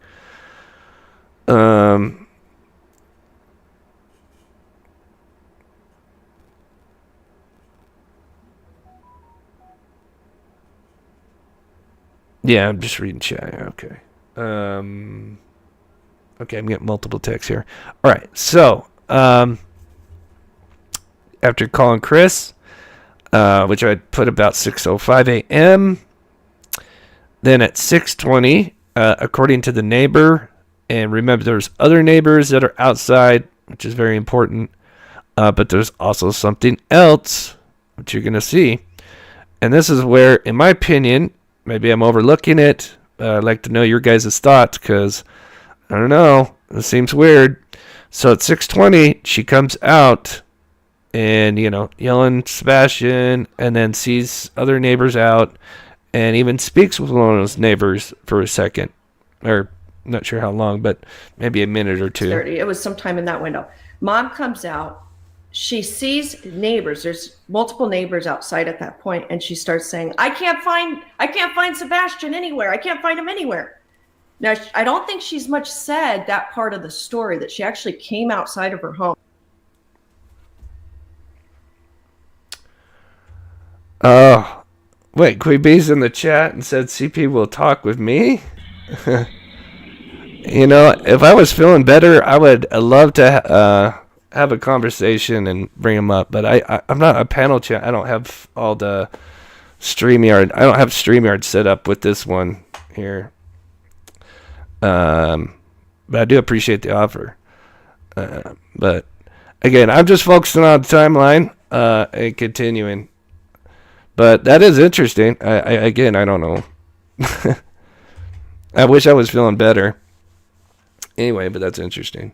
Yeah, I'm just reading chat. Okay. Okay, I'm getting multiple texts here. All right, so after calling Chris, which I put about 6:05 a.m., then at 6:20, according to the neighbor, and remember there's other neighbors that are outside, which is very important, but there's also something else, which you're going to see. And this is where, in my opinion, maybe I'm overlooking it. I'd like to know your guys' thoughts because, I don't know, it seems weird. So at 6:20, she comes out and, yelling Sebastian, and then sees other neighbors out and even speaks with one of those neighbors for a second. Or, not sure how long, but maybe a minute or two. 30. It was sometime in that window. Mom comes out. She sees neighbors. There's multiple neighbors outside at that point, and she starts saying, I can't find Sebastian anywhere. I can't find him anywhere. Now, I don't think she's much said that part of the story, that she actually came outside of her home. Oh, wait, Queebee's in the chat and said CP will talk with me? If I was feeling better, I would love to have a conversation and bring him up, but I'm not a panel chat. I don't have all the StreamYard. I don't have StreamYard set up with this one here. But I do appreciate the offer. But again, I'm just focusing on the timeline and continuing. But that is interesting. I don't know. I wish I was feeling better. Anyway, but that's interesting.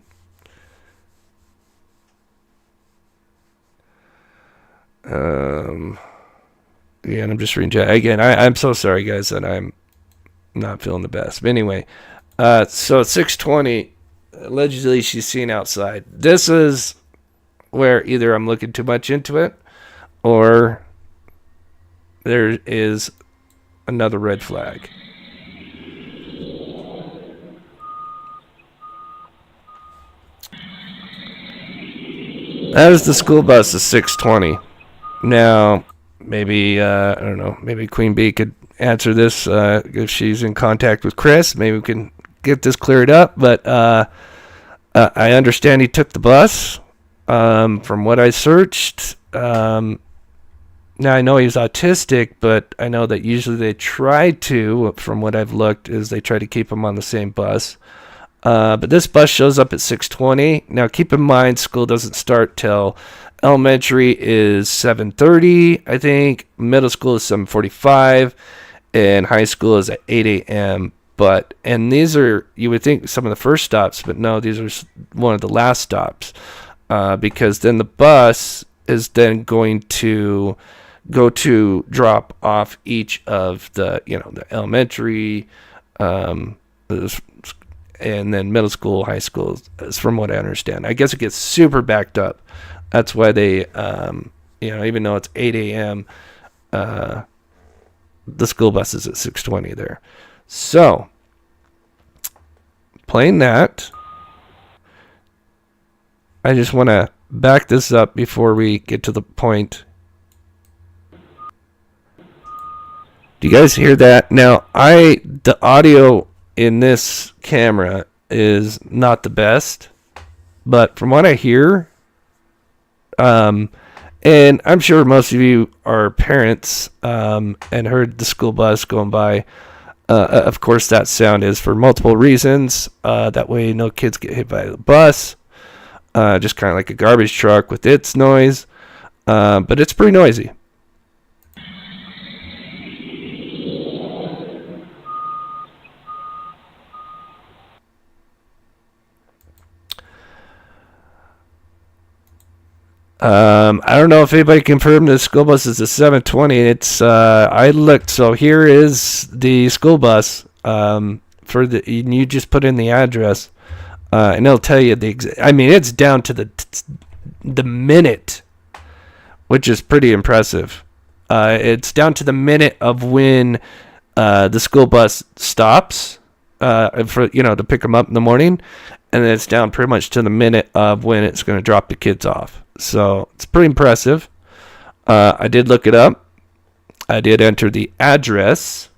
Yeah, and I'm just reading chat. Again, I'm so sorry, guys, that I'm not feeling the best. But anyway, so at 6:20, allegedly she's seen outside. This is where either I'm looking too much into it or there is another red flag. That is the school bus at 6:20. Now, maybe, I don't know, maybe Queen Bee could answer this if she's in contact with Chris. Maybe we can get this cleared up. But I understand he took the bus from what I searched. Now, I know he's autistic, but I know that usually they try to, from what I've looked, is they try to keep him on the same bus. But this bus shows up at 6:20. Now, keep in mind, school doesn't start till elementary is 7:30, I think. Middle school is 7:45, and high school is at 8 a.m. And these are, you would think, some of the first stops, but no, these are one of the last stops, because then the bus is then going to go to drop off each of the, the elementary, and then middle school, high school, is from what I understand. I guess it gets super backed up. That's why they, even though it's 8 a.m., the school bus is at 6:20 there. So, playing that, I just want to back this up before we get to the point. Do you guys hear that? Now, the audio in this camera is not the best, but from what I hear, and I'm sure most of you are parents, and heard the school bus going by. Of course, that sound is for multiple reasons. That way no kids get hit by the bus. Just kind of like a garbage truck with its noise. But it's pretty noisy. I don't know if anybody confirmed the school bus is a 7:20. It's I looked, so here is the school bus. You just put in the address, and it'll tell you it's down to the minute, which is pretty impressive. It's down to the minute of when the school bus stops to pick them up in the morning, and then it's down pretty much to the minute of when it's going to drop the kids off. So it's pretty impressive. I did look it up. I did enter the address.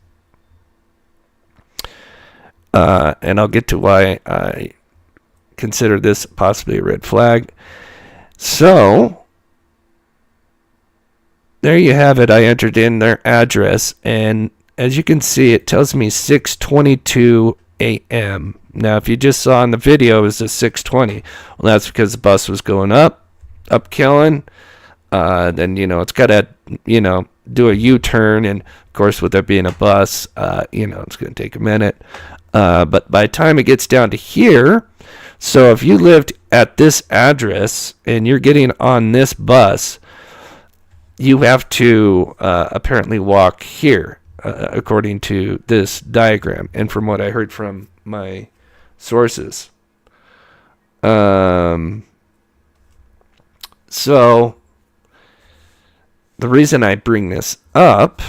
And I'll get to why I consider this possibly a red flag. So there you have it. I entered in their address, and as you can see, it tells me 6:22 a.m. Now, if you just saw in the video, it was at 6:20. Well, that's because the bus was going up killing. Then, it's got to, do a U-turn. And, of course, with there being a bus, it's going to take a minute. But by the time it gets down to here, so if you lived at this address and you're getting on this bus, you have to apparently walk here, according to this diagram. And from what I heard from my sources. So, the reason I bring this up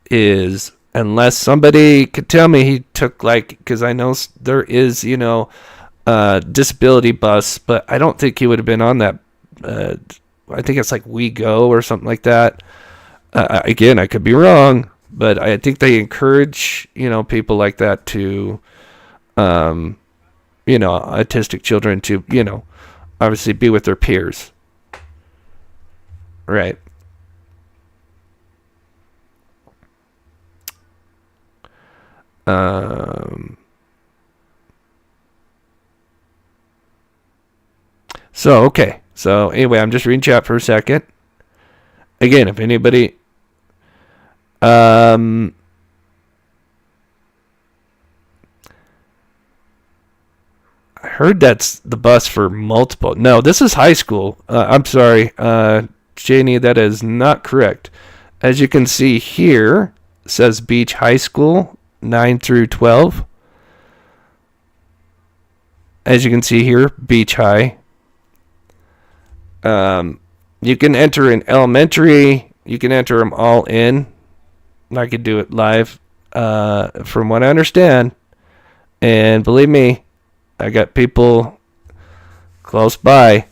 is, unless somebody could tell me he took, because I know there is, disability bus, but I don't think he would have been on that. I think it's like We Go or something like that. Again, I could be wrong, but I think they encourage, people like that to, autistic children to, obviously be with their peers. Right. Okay. So anyway, I'm just reading chat for a second. Again, if anybody I heard that's the bus for multiple. No, this is high school. I'm sorry, Janie, that is not correct. As you can see here, it says Beach High School, 9 through 12. As you can see here, Beach High. You can enter in elementary. You can enter them all in. I could do it live, from what I understand. And believe me, I got people close by.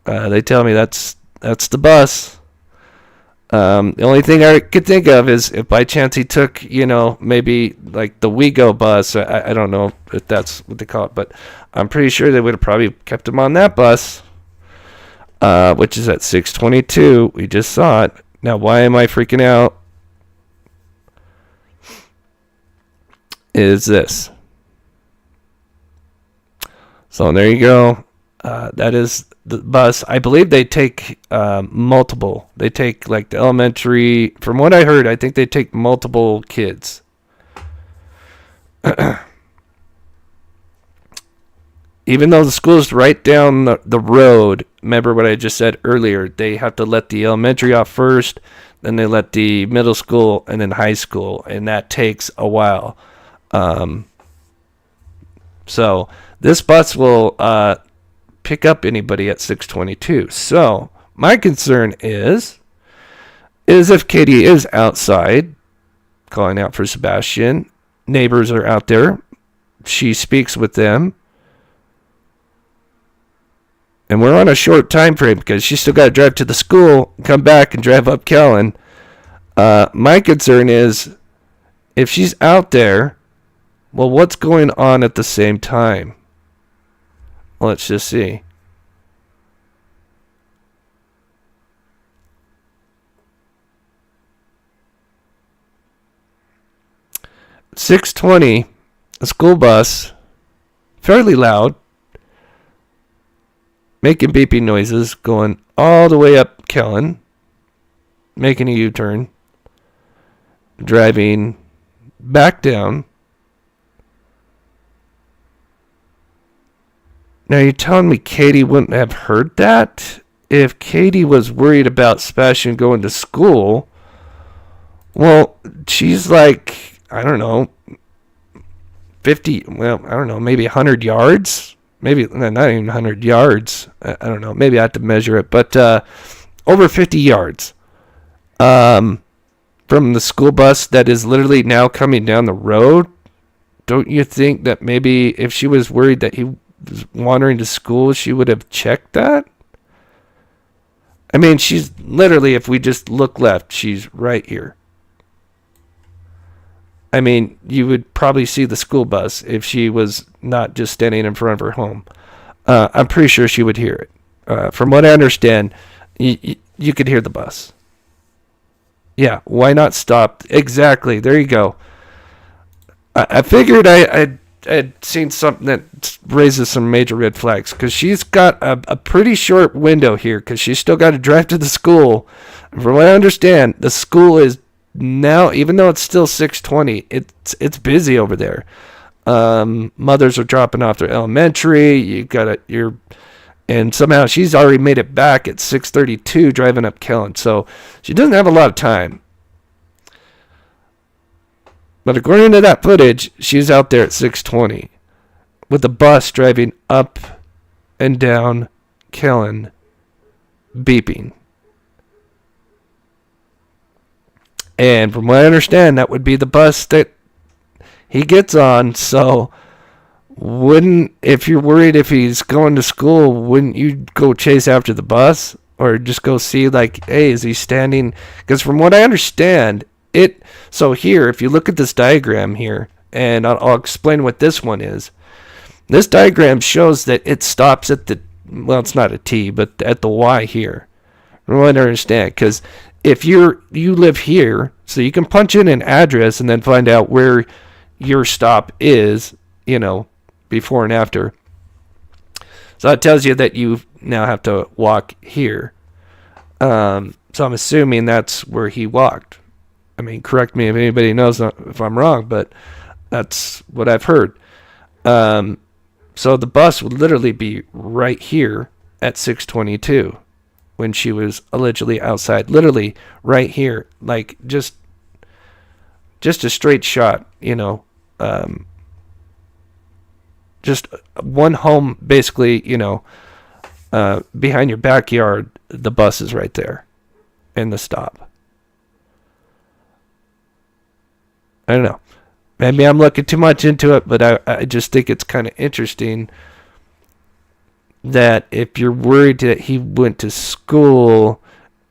They tell me that's the bus. The only thing I could think of is if by chance he took, maybe like the WeGo bus. I don't know if that's what they call it, but I'm pretty sure they would have probably kept him on that bus, which is at 6:22. We just saw it. Now, why am I freaking out? Is this. So there you go. That is the bus. I believe they take multiple. They take like the elementary. From what I heard, I think they take multiple kids. Even though the school is right down the road, remember what I just said earlier, they have to let the elementary off first, then they let the middle school, and then high school, and that takes a while. So this bus will pick up anybody at 6:22. So my concern is if Katie is outside calling out for Sebastian, neighbors are out there, she speaks with them, and we're on a short time frame because she's still got to drive to the school, come back, and drive up Kellen. My concern is if she's out there, well, what's going on at the same time? Let's just see. At 6:20, a school bus, fairly loud, making beeping noises, going all the way up Kellen, making a U-turn, driving back down. Now, you're telling me Katie wouldn't have heard that? If Katie was worried about Sebastian going to school, well, she's like, I don't know, 50, well, I don't know, maybe 100 yards? Maybe not even 100 yards. I don't know. Maybe I have to measure it. But over 50 yards from the school bus that is literally now coming down the road. Don't you think that maybe if she was worried that he was wandering to school, she would have checked that? I mean, she's literally, if we just look left, she's right here. I mean, you would probably see the school bus if she was not just standing in front of her home. I'm pretty sure she would hear it. From what I understand, you could hear the bus. Yeah, why not stop? Exactly, there you go. I figured I'd seen something that raises some major red flags, because she's got a pretty short window here, because she's still got to drive to the school. From what I understand, the school is now, even though it's still 6:20, it's busy over there. Mothers are dropping off their elementary. And somehow she's already made it back at 6:32 driving up Kellen, so she doesn't have a lot of time. But according to that footage, she's out there at 6:20 with the bus driving up and down Kellen, beeping. And from what I understand, that would be the bus that he gets on. So if you're worried if he's going to school, wouldn't you go chase after the bus? Or just go see, like, hey, is he standing? Because from what I understand, so here, if you look at this diagram here, and I'll explain what this one is. This diagram shows that it stops at well, it's not a T, but at the Y here. From what I understand, because if you live here, so you can punch in an address and then find out where your stop is, before and after. So that tells you that you now have to walk here. So I'm assuming that's where he walked. I mean, correct me if anybody knows if I'm wrong, but that's what I've heard. So the bus would literally be right here at 6:22. when she was allegedly outside, literally right here, like just a straight shot, just one home, basically, behind your backyard, the bus is right there and the stop. I don't know. Maybe I'm looking too much into it, but I just think it's kind of interesting that if you're worried that he went to school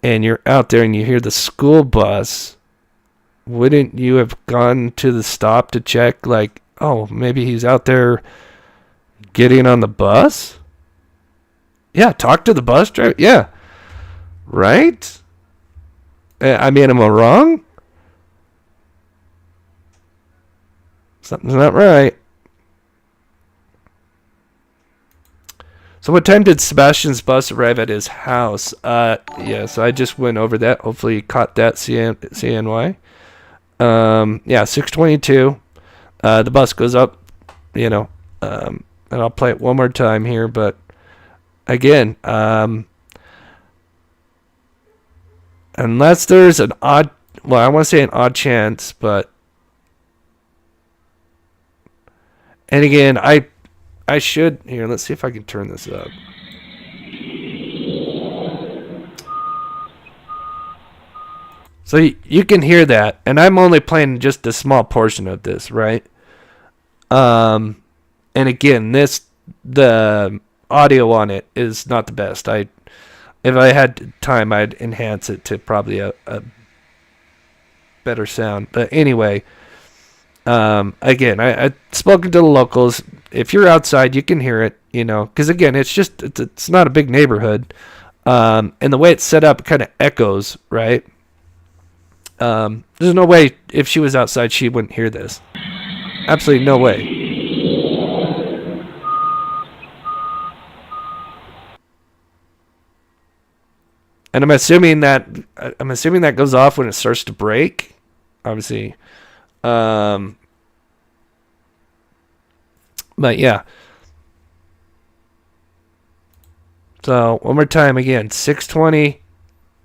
and you're out there and you hear the school bus, wouldn't you have gone to the stop to check, like, oh, maybe he's out there getting on the bus? Yeah, talk to the bus driver. Yeah. Right? I mean, am I wrong? Something's not right. So what time did Sebastian's bus arrive at his house? Yeah, so I just went over that. Hopefully you caught that, CNY. Yeah, 6:22. The bus goes up, and I'll play it one more time here, but again, unless there's an odd, well, I want to say an odd chance, but, and again, I should, here, let's see if I can turn this up. So you can hear that, and I'm only playing just a small portion of this, right? And again, the audio on it is not the best. If I had time, I'd enhance it to probably a better sound. But anyway, again, I've spoken to the locals. If you're outside, you can hear it, because again, it's not a big neighborhood. And the way it's set up kind of echoes, right? There's no way if she was outside, she wouldn't hear this. Absolutely no way. And I'm assuming that goes off when it starts to break, obviously. But yeah. So one more time again, 6:20.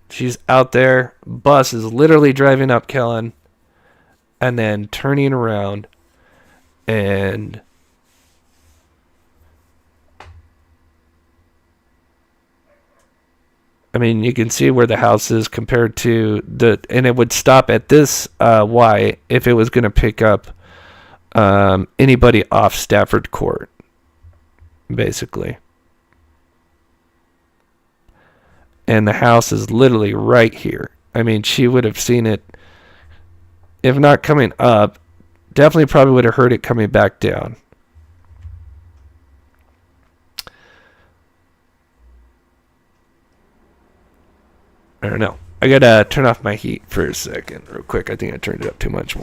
She's out there. Bus is literally driving up Kellen, and then turning around, and I mean, you can see where the house is compared to and it would stop at this Y if it was going to pick up anybody off Stafford Court, basically. And the house is literally right here. I mean, she would have seen it, if not coming up, definitely probably would have heard it coming back down. I don't know. I gotta turn off my heat for a second, real quick. I think I turned it up too much.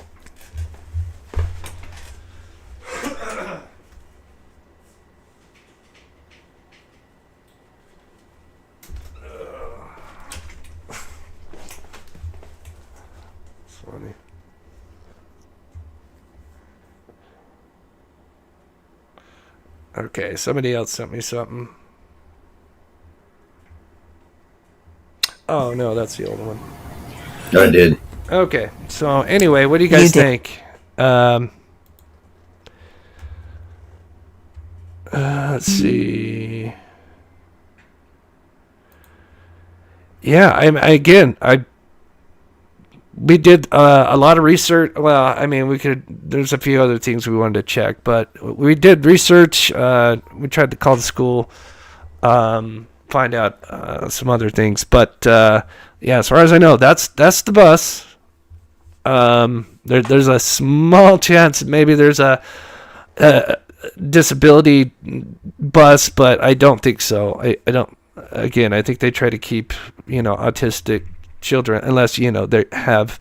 Funny. Okay, somebody else sent me something. Oh, no, that's the old one. I did. Okay, so anyway, what do you guys think? Let's see. Yeah, we did a lot of research. Well, I mean, there's a few other things we wanted to check, but we did research. We tried to call the school, find out some other things. But yeah, as far as I know, that's the bus. There's a small chance maybe there's a disability bus, but I don't think so. I don't. Again, I think they try to keep autistic children, unless they have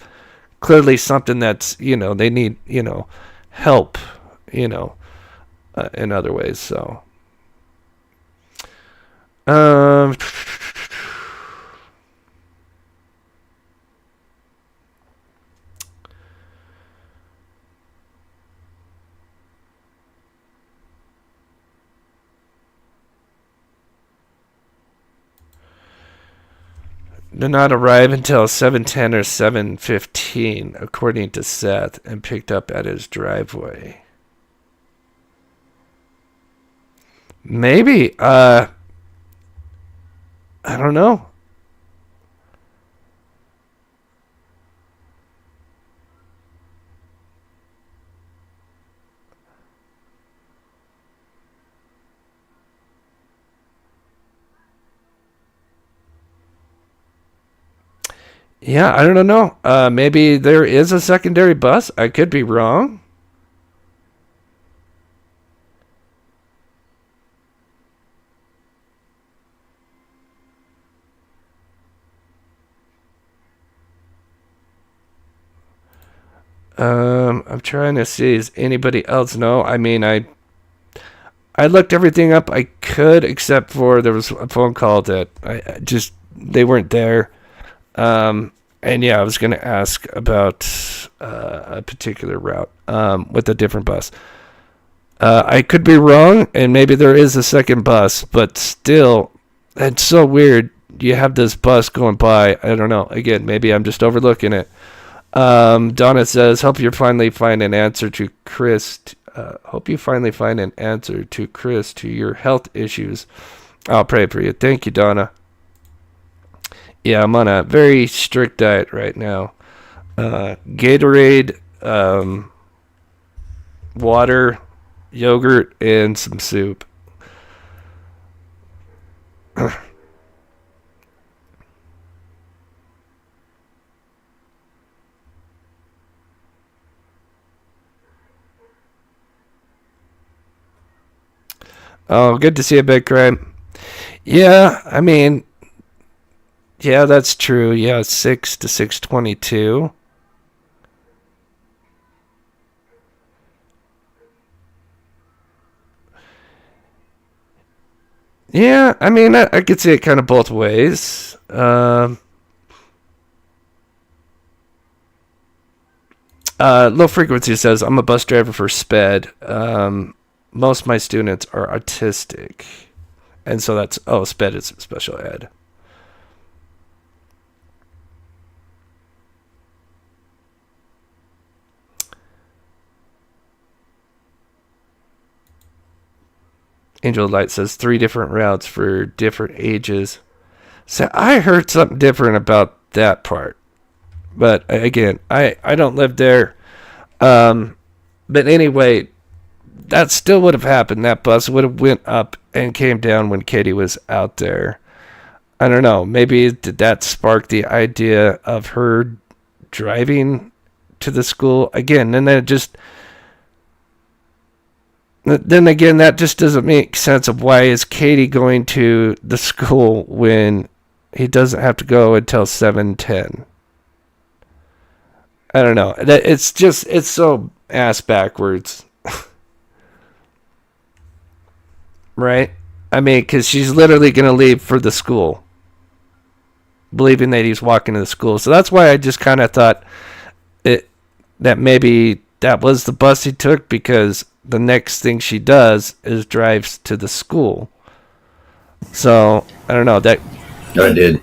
clearly something that's they need help in other ways. So did not arrive until 7:10 or 7:15, according to Seth, and picked up at his driveway. Maybe. I don't know. Yeah, I don't know. Maybe there is a secondary bus. I could be wrong. I'm trying to see. Does anybody else know? I mean, I looked everything up I could, except for there was a phone call that I just they weren't there. And yeah, I was going to ask about a particular route with a different bus. I could be wrong, and maybe there is a second bus, but still, it's so weird. You have this bus going by. I don't know. Again, maybe I'm just overlooking it. Donna says, "Hope you finally find an answer to Chris. Hope you finally find an answer to Chris to your health issues. I'll pray for you." Thank you, Donna. Yeah, I'm on a very strict diet right now. Gatorade, water, yogurt, and some soup. Oh, good to see you, Big Crime. Yeah, I mean, yeah, that's true. Yeah, 6 to 6:22. Yeah, I mean, I could see it kind of both ways. Low frequency says, "I'm a bus driver for SPED. Most of my students are autistic." And so that's, SPED is special ed. Angel Light says 3 different routes for different ages. So I heard something different about that part. But again, I don't live there. But anyway, that still would have happened. That bus would have went up and came down when Katie was out there. I don't know. Maybe did that spark the idea of her driving to the school again? And then again, that just doesn't make sense of why is Katie going to the school when he doesn't have to go until 7:10. I don't know. It's so ass backwards. Right? I mean, because she's literally going to leave for the school, believing that he's walking to the school. So that's why I just kind of thought that maybe that was the bus he took, because the next thing she does is drives to the school. So I don't know that. I did.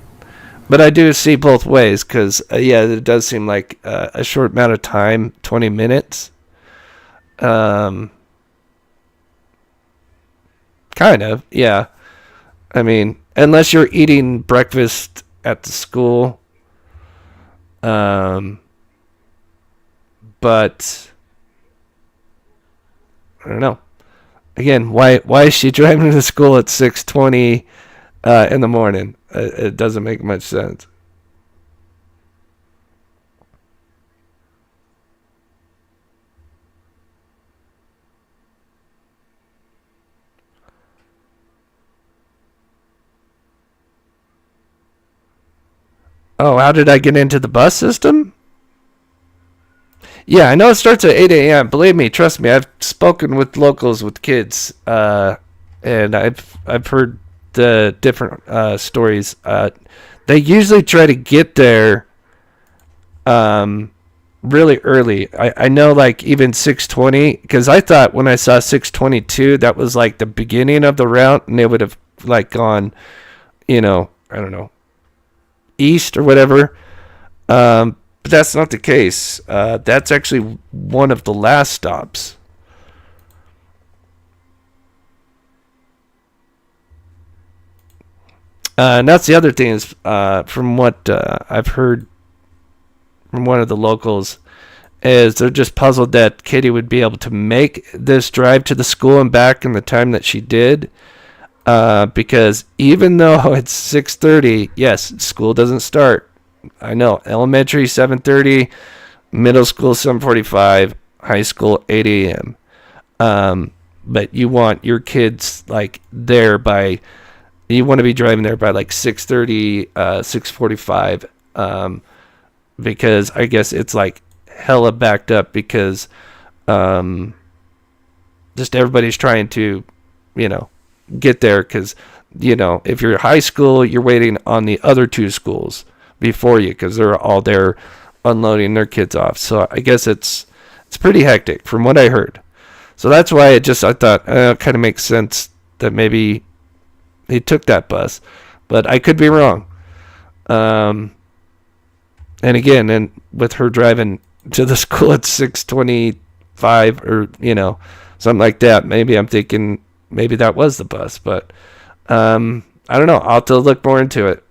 But I do see both ways, because yeah, it does seem like a short amount of time, 20 minutes. Kind of, yeah. I mean, unless you're eating breakfast at the school. But I don't know. Again, why is she driving to school at 6:20 in the morning? It doesn't make much sense. Oh, how did I get into the bus system? Yeah, I know it starts at 8 a.m. Believe me, trust me, I've spoken with locals with kids, and I've heard the different stories. They usually try to get there really early. I know, like, even 6:20, because I thought when I saw 6:22, that was like the beginning of the route, and they would have like gone, I don't know, east or whatever. But that's not the case. That's actually one of the last stops. And that's the other thing is, from what I've heard from one of the locals, is they're just puzzled that Kitty would be able to make this drive to the school and back in the time that she did. Because even though it's 6:30, yes, school doesn't start. I know, elementary 7:30, middle school 7:45, high school 8 a.m. But you want your kids like there by, you want to be driving there by like 6:30, 6:45, because I guess it's like hella backed up because just everybody's trying to, get there because, if you're high school, you're waiting on the other two schools before you because they're all there unloading their kids off. So I guess it's pretty hectic from what I heard. So that's why I thought it kind of makes sense that maybe he took that bus, but I could be wrong. And again, and with her driving to the school at 6:25 or something like that, maybe I'm thinking maybe that was the bus, but I don't know. I'll have to look more into it.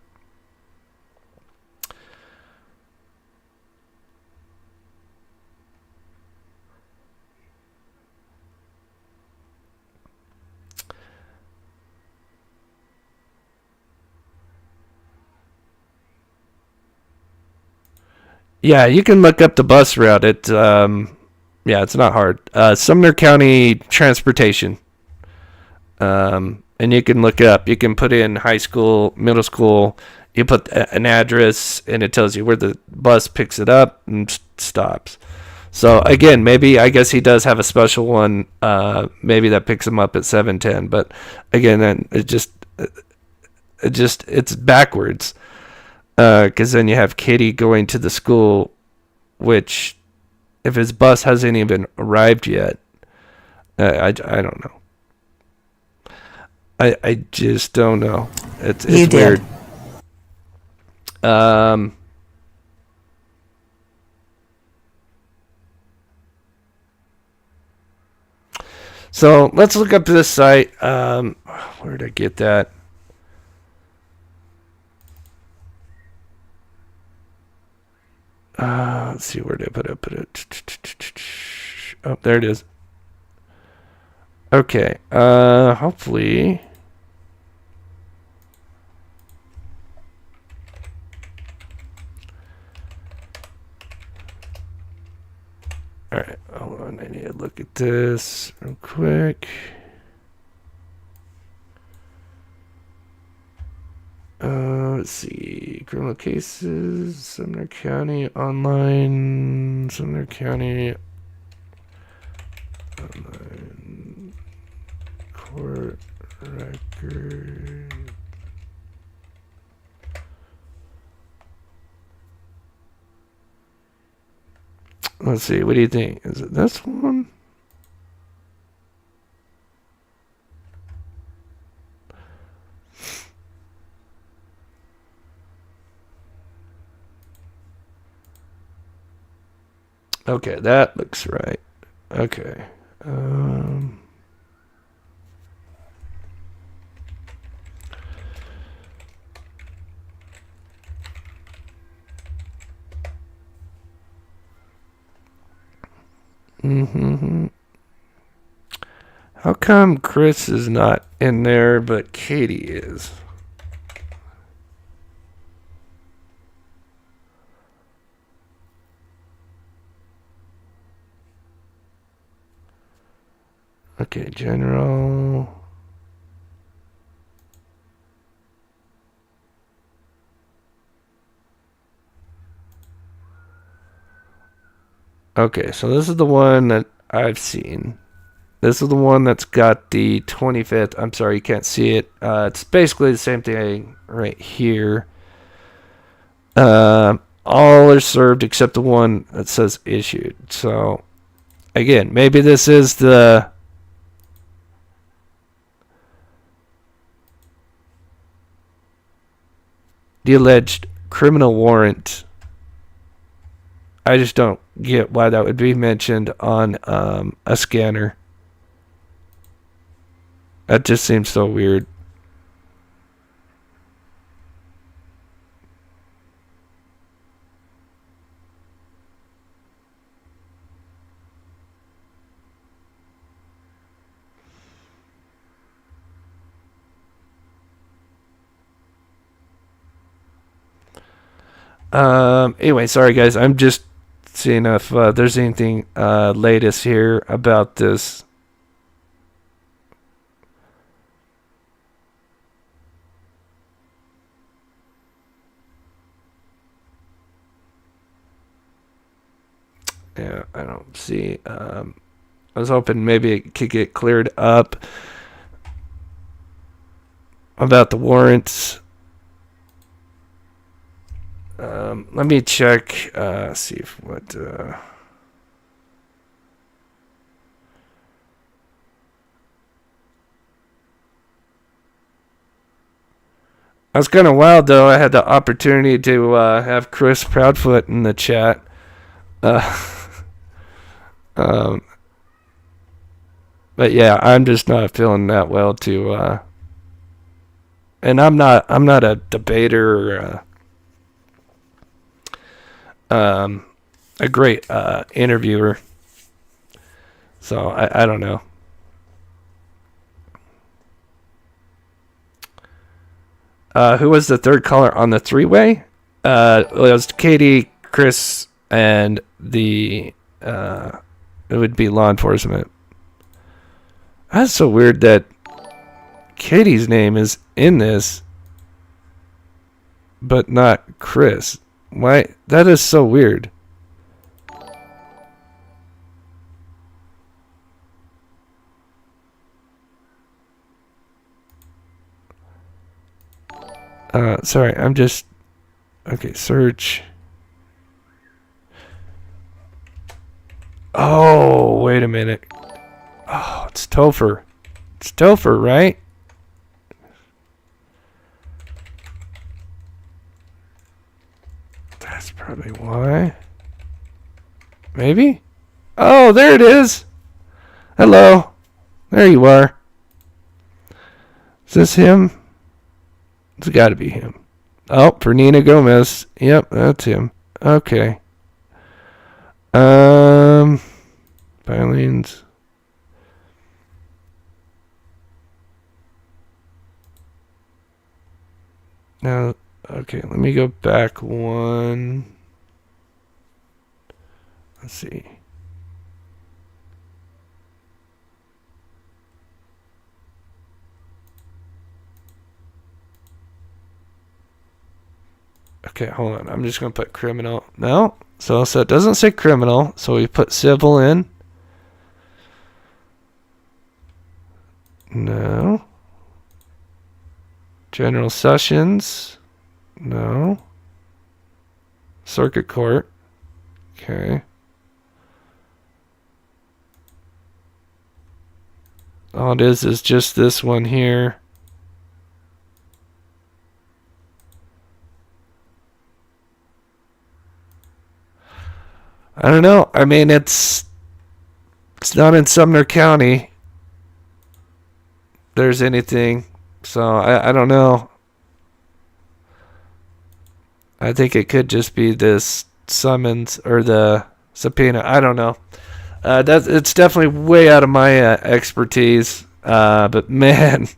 Yeah, you can look up the bus route. It's not hard. Sumner County Transportation. And you can look up. You can put in high school, middle school. You put an address, and it tells you where the bus picks it up and stops. So again, maybe I guess he does have a special one. Maybe that picks him up at 7:10. But again, then it's backwards. Because then you have Kitty going to the school, which, if his bus hasn't even arrived yet, I don't know. I just don't know. It's weird. So let's look up this site. Where did I get that? Let's see, where did I put it? Oh, there it is. Okay. Hopefully. Alright, hold on. I need to look at this real quick. Let's see. Criminal cases, Sumner County online, Sumner County online court record. Let's see. What do you think? Is it this one? Okay, that looks right. Okay. How come Chris is not in there, but Katie is? Okay, general. Okay, so this is the one that I've seen. This is the one that's got the 25th. I'm sorry, you can't see it. It's basically the same thing right here. All are served except the one that says issued. So, again, maybe this is the alleged criminal warrant. I just don't get why that would be mentioned on a scanner. That just seems so weird. Anyway, sorry guys. I'm just seeing if there's anything latest here about this. Yeah, I don't see. I was hoping maybe it could get cleared up about the warrants. Let me check. See if what. I was kind of wild though. I had the opportunity to have Chris Proudfoot in the chat. But yeah, I'm just not feeling that well to. And I'm not a debater or a great interviewer. So I don't know. Who was the third caller on the three-way? It was Katie, Chris, and the it would be law enforcement. That's so weird that Katie's name is in this, but not Chris. Why? That is so weird. Sorry, I'm just... Okay, search. Oh, wait a minute. Oh, it's Topher. It's Topher, right? That's probably why. Maybe? Oh, there it is. Hello. There you are. Is this him? It's got to be him. Oh, Fernina Gomez. Yep, that's him. Okay. Filings. Now, okay, let me go back one. Let's see. Okay, hold on. I'm just going to put criminal. No. So it doesn't say criminal. So we put civil in. No. General Sessions. No. Circuit Court. Okay. All it is just this one here. I don't know. I mean, it's not in Sumner County. There's anything. So I don't know. I think it could just be this summons or the subpoena. I don't know. It's definitely way out of my expertise. But man, I'm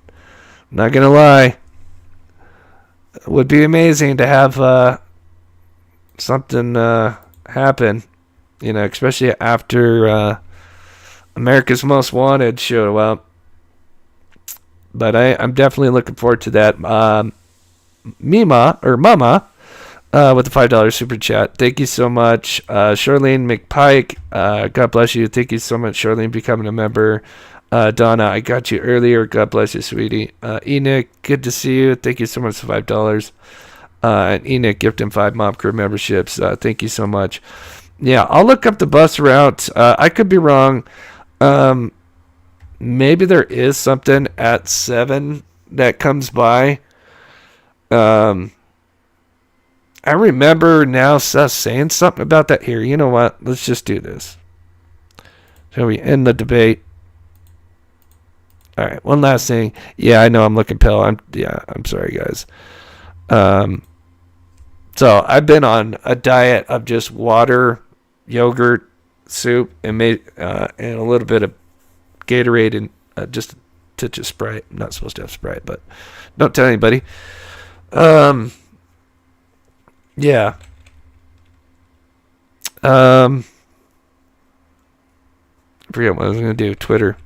not gonna lie. It would be amazing to have something happen. You know, especially after America's Most Wanted show up. But I'm definitely looking forward to that. Mama with the $5 super chat. Thank you so much. Charlene McPike, God bless you. Thank you so much, Charlene, becoming a member. Donna, I got you earlier. God bless you, sweetie. Enoch, good to see you. Thank you so much for $5. And Enoch gifting 5 Mob Crew memberships. Thank you so much. Yeah, I'll look up the bus route. I could be wrong. Maybe there is something at 7 that comes by. I remember now Seth saying something about that. Here, you know what? Let's just do this. Shall we end the debate? All right, one last thing. Yeah, I know I'm looking pale. I'm sorry, guys. So I've been on a diet of just water, yogurt, soup, and and a little bit of Gatorade and just a touch of Sprite. I'm not supposed to have Sprite, but don't tell anybody. Yeah. I forget what I was gonna do. Twitter.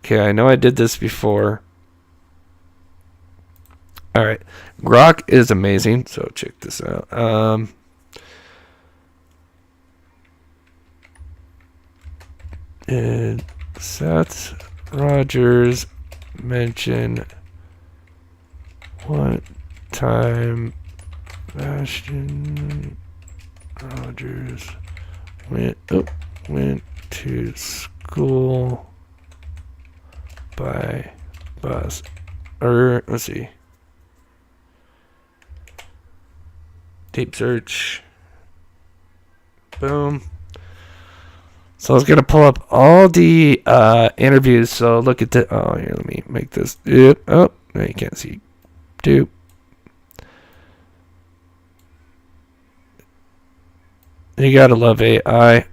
Okay, I know I did this before. All right, Grok is amazing, so check this out. And Seth Rogers mentioned one time Sebastian Rogers went to school by bus. Or let's see. Deep search. Boom. So I was gonna pull up all the interviews. So look at the. Oh, here, let me make this. Oh, no, you can't see. You gotta love AI.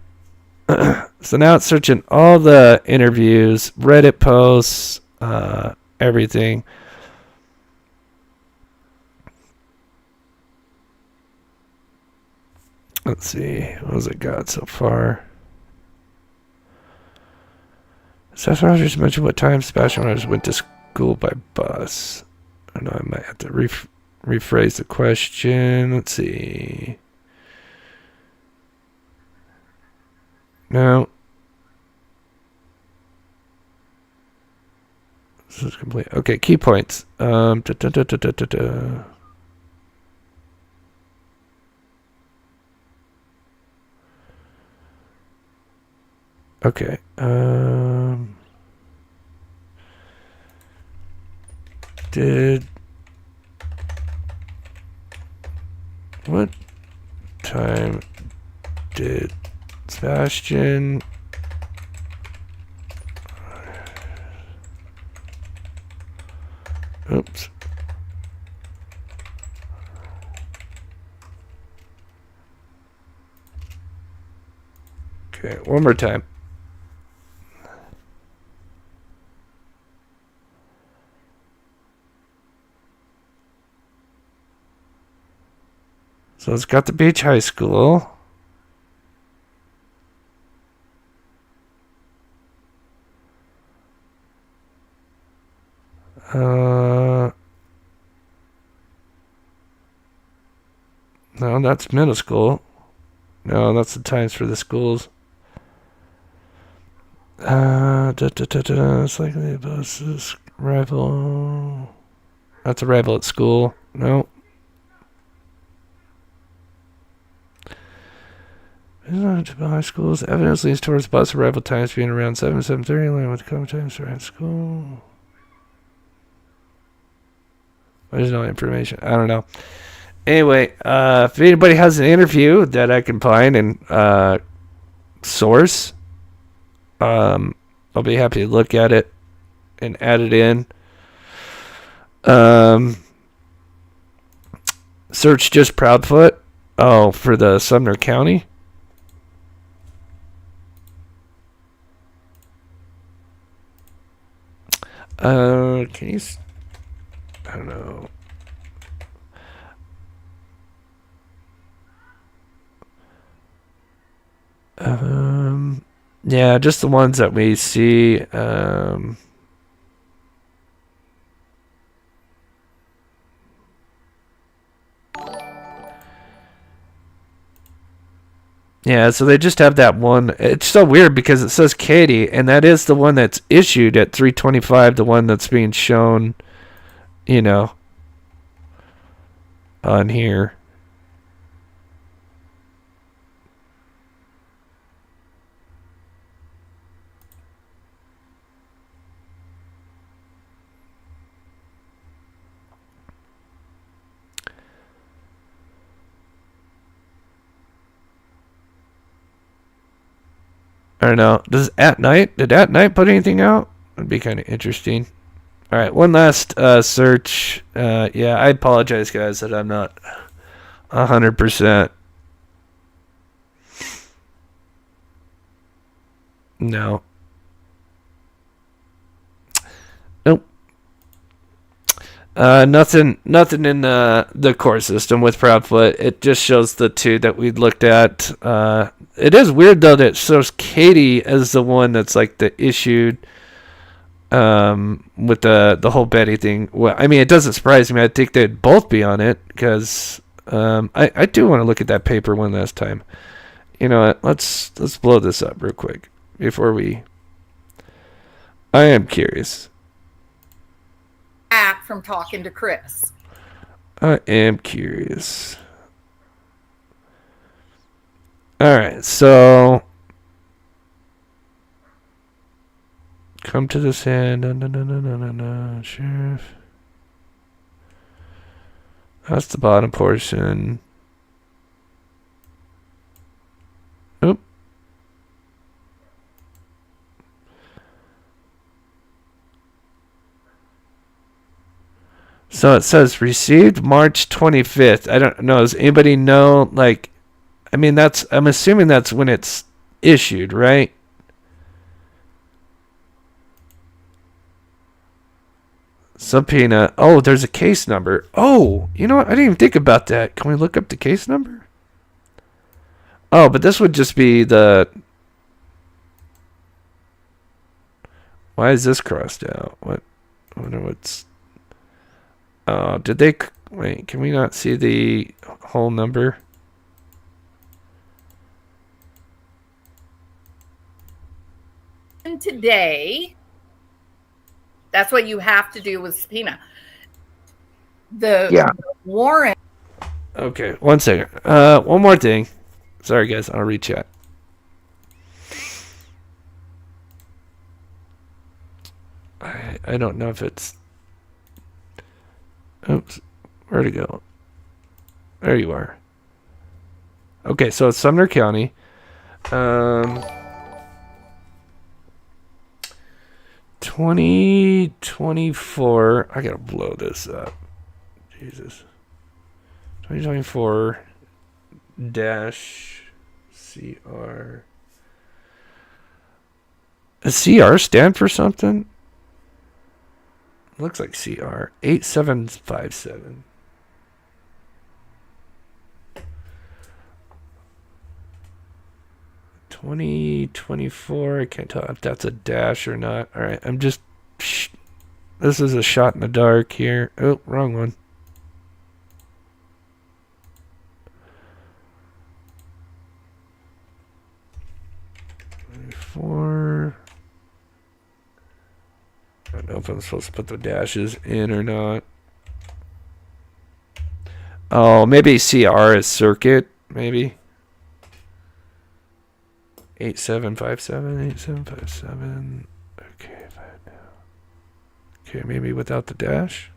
So now it's searching all the interviews, Reddit posts, everything. Let's see. What has it got so far? Seth Rogers mentioned what time Sebastian Rogers went to school by bus. I know I might have to rephrase the question. Let's see. No. This is complete. Okay, key points. Okay. What time did Sebastian oops. Okay, one more time. So it's got the Beach High School. No, that's middle school. No, that's the times for the schools. It's likely the buses arrival. That's arrival at school. No. High schools. Evidence leads towards bus arrival times being around 7:30, along with common times for at school. There's no information. I don't know. Anyway, if anybody has an interview that I can find and source, I'll be happy to look at it and add it in. Search just Proudfoot. Oh, for the Sumner County. Can you? I don't know. Yeah, just the ones that we see. Yeah, so they just have that one. It's so weird because it says Katie, and that is the one that's issued at 3:25, the one that's being shown, on here. I don't know. Did At Night put anything out? That'd be kind of interesting. All right, one last search. Yeah, I apologize, guys, that I'm not 100%. No. Nope. Nothing in the core system with Proudfoot. It just shows the two that we looked at. It is weird though that it shows Katie as the one that's like the issued with the whole Betty thing. Well, I mean, it doesn't surprise me. I think they'd both be on it because I do want to look at that paper one last time. You know what? Let's blow this up real quick before we. I am curious. Back from talking to Chris. I am curious. All right, so come to this end. No, sheriff. That's the bottom portion. Oop. So it says received March 25th. I don't know. Does anybody know? Like, I mean, I'm assuming that's when it's issued, right? Subpoena. Oh, there's a case number. Oh, you know what? I didn't even think about that. Can we look up the case number? Oh, but this would just be the. Why is this crossed out? What? I wonder what's. Did they wait? Can we not see the whole number? And today, that's what you have to do with subpoena. The warrant. Okay, 1 second. One more thing. Sorry, guys. I'll read chat. I don't know if it's. Oops, where'd it go? There you are. Okay, so it's Sumner County. 2024. I gotta blow this up. Jesus. 2024 dash CR. Does CR stand for something? Looks like CR 8757. $2024. I can't tell if that's a dash or not. All right, I'm just. This is a shot in the dark here. Oh, wrong one. I don't know if I'm supposed to put the dashes in or not. Oh, maybe CR is circuit. Maybe. 8757. Okay, fine now. Okay, maybe without the dash.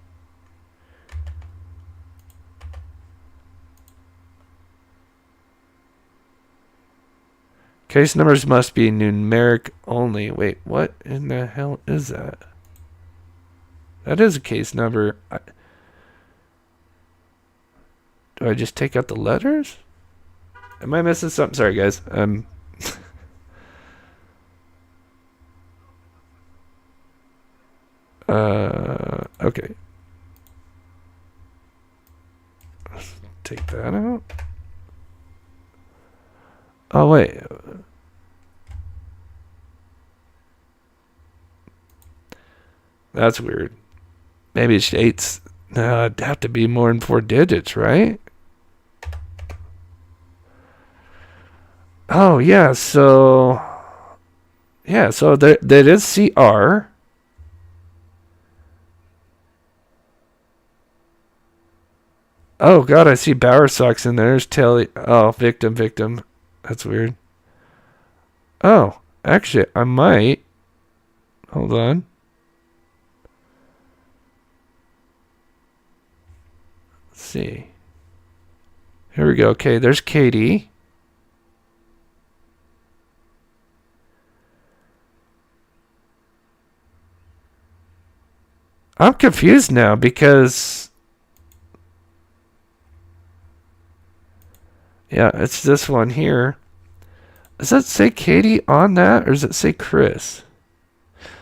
Case numbers must be numeric only. Wait, what in the hell is that? That is a case number. Do I just take out the letters? Am I missing something? Sorry, guys. Okay. Let's take that out. Oh, wait. That's weird. Maybe it's 8. No, it'd have to be more than 4 digits, right? Oh, yeah, so... Yeah, so that is CR. Oh, God, I see Bowersox in there. There's Telly. Oh, victim. That's weird. Oh, actually, I might. Hold on. Let's see. Here we go. Okay, there's Katie. I'm confused now because yeah, it's this one here. Does that say Katie on that, or does it say Chris?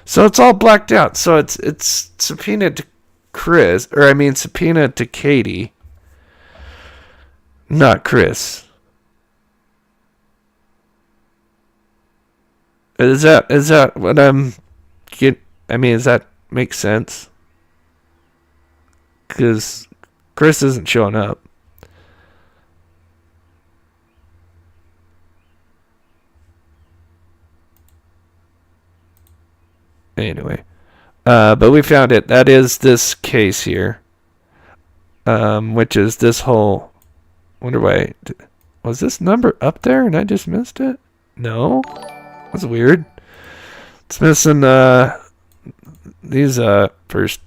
So it's all blacked out. So it's subpoena to Chris, or I mean subpoena to Katie, not Chris. Is that what I'm get? I mean, does that make sense? Because Chris isn't showing up. Anyway, but we found it. That is this case here, which is this whole. Wonder why. Was this number up there and I just missed it? No, that's weird. It's missing these first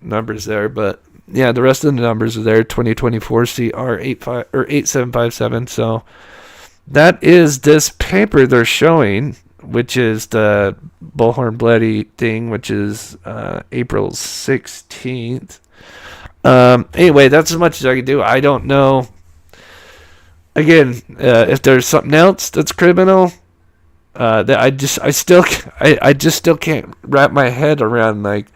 numbers there, but yeah, the rest of the numbers are there. 2024 CR 85 or 8757. So that is this paper they're showing, which is the Bullhorn Bloody thing, which is April 16th. Anyway, that's as much as I can do. I don't know. Again, if there's something else that's criminal, that I just still can't wrap my head around like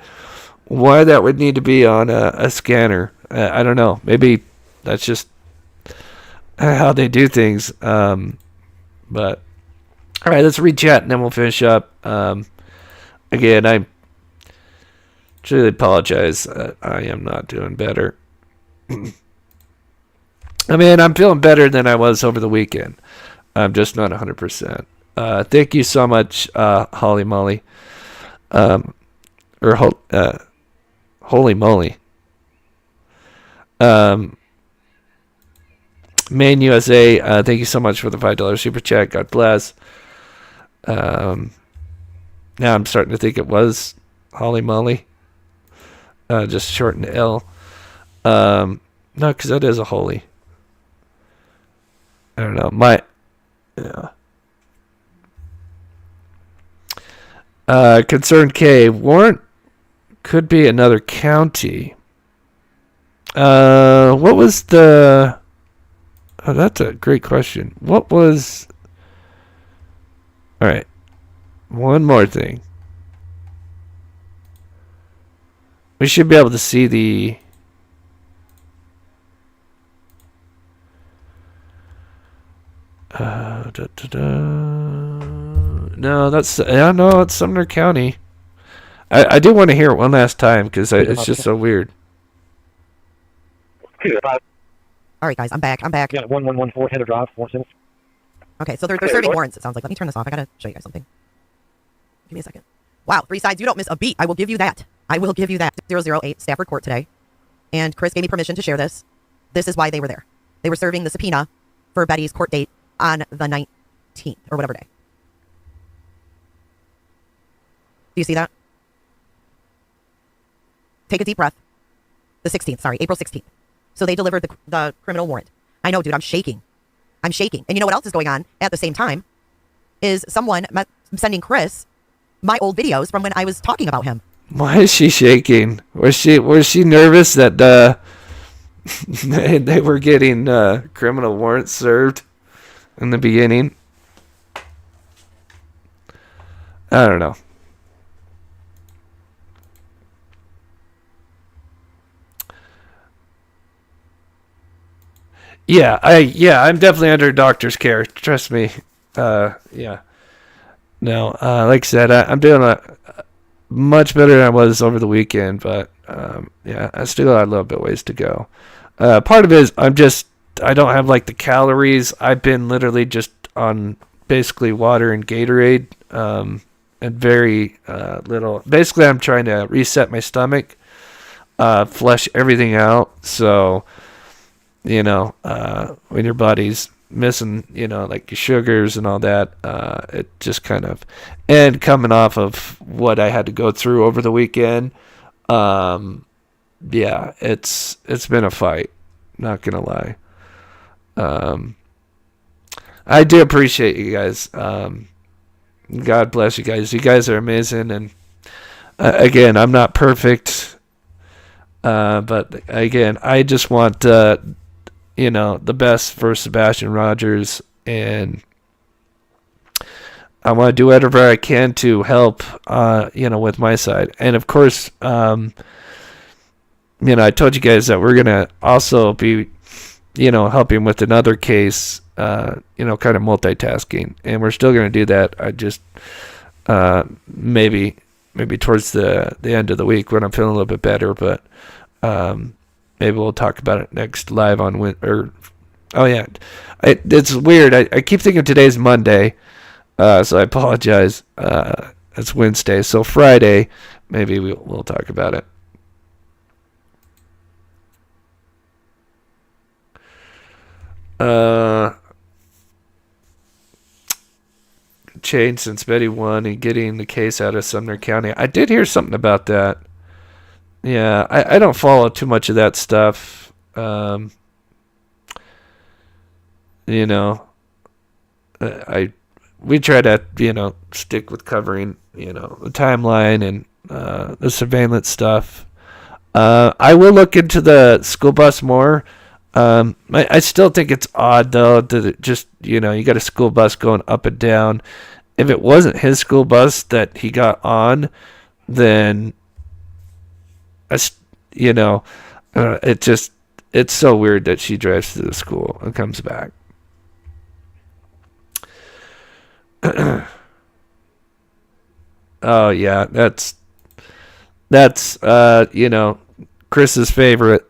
why that would need to be on a scanner. I don't know. Maybe that's just how they do things. But all right, let's read chat and then we'll finish up. Again, I truly apologize. I am not doing better. I mean, I'm feeling better than I was over the weekend. I'm just not 100%. Thank you so much, Holly Molly. Holy moly. Main USA, thank you so much for the $5 super chat. God bless. Now I'm starting to think it was Holly Molly. Just shorten the L. No, because that is a holy. I don't know. Concerned K. Warrant could be another county. What was the... Oh, that's a great question. What was... Alright. One more thing. We should be able to see the... No, that's... I know it's Sumner County. I do want to hear it one last time because it's just so weird. All right, guys, I'm back. Yeah, 1114 Heather Drive, 47. Okay, so they're serving warrants, it sounds like. Let me turn this off. I gotta show you guys something. Give me a second. Wow, 3 sides. You don't miss a beat. I will give you that. 008 Stafford Court today. And Chris gave me permission to share this. This is why they were there. They were serving the subpoena for Betty's court date on the 19th, or whatever day. Do you see that? Take a deep breath. The 16th, sorry, April 16th. So they delivered the criminal warrant. I know, dude, I'm shaking. And you know what else is going on at the same time? Is someone sending Chris my old videos from when I was talking about him. Why is she shaking? Was she nervous that they were getting criminal warrants served in the beginning? I don't know. Yeah, I'm definitely under doctor's care. Trust me. Yeah. No, like I said, I'm doing much better than I was over the weekend, but yeah, I still got a little bit ways to go. Part of it is I don't have like the calories. I've been literally just on basically water and Gatorade, and very little. Basically, I'm trying to reset my stomach, flush everything out. So, you know, when your body's missing, you know, like your sugars and all that, it just kind of, and coming off of what I had to go through over the weekend, yeah, it's been a fight, not gonna lie. I do appreciate you guys. God bless you guys. You guys are amazing, and again, I'm not perfect, but again, I just want the best for Sebastian Rogers, and I want to do whatever I can to help, with my side. And of course, I told you guys that we're gonna also be, helping with another case, kind of multitasking, and we're still gonna do that. I just maybe towards the end of the week when I'm feeling a little bit better, but maybe we'll talk about it next live on it's weird. I keep thinking today's Monday, so I apologize. It's Wednesday, so Friday maybe we'll talk about it. Changed since Betty won and getting the case out of Sumner County. I did hear something about that. Yeah, I don't follow too much of that stuff. We try to stick with covering the timeline and the surveillance stuff. I will look into the school bus more. I still think it's odd though that just you got a school bus going up and down. If it wasn't his school bus that he got on, then it's so weird that she drives to the school and comes back. Oh yeah, that's Chris's favorite.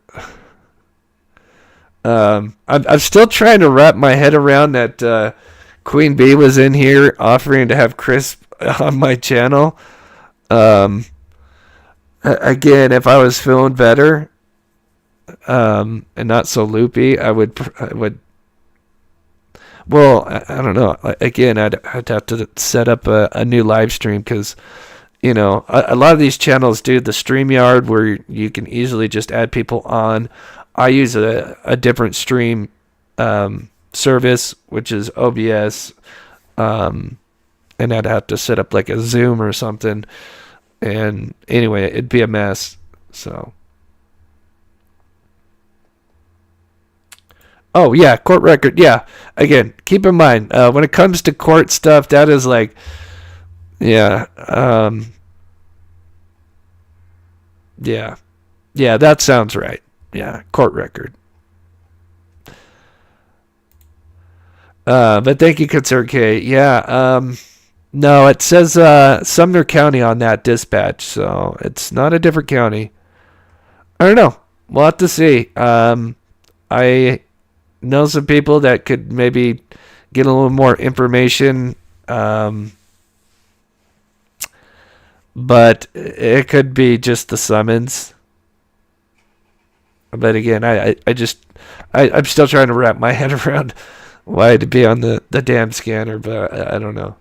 I'm still trying to wrap my head around that Queen Bee was in here offering to have Chris on my channel. Again, if I was feeling better and not so loopy, I would. Well, I don't know. Again, I'd have to set up a new live stream because, a lot of these channels do the StreamYard where you can easily just add people on. I use a different stream service, which is OBS, and I'd have to set up like a Zoom or something. And anyway, it'd be a mess. So. Oh, yeah, court record. Yeah. Again, keep in mind, when it comes to court stuff, that is like, yeah. Yeah. Yeah, that sounds right. Yeah, court record. But thank you, Concern K. Yeah, no, it says Sumner County on that dispatch, so it's not a different county. I don't know. We'll have to see. I know some people that could maybe get a little more information, but it could be just the summons. But again, I'm still trying to wrap my head around why to be on the damn scanner, but I don't know.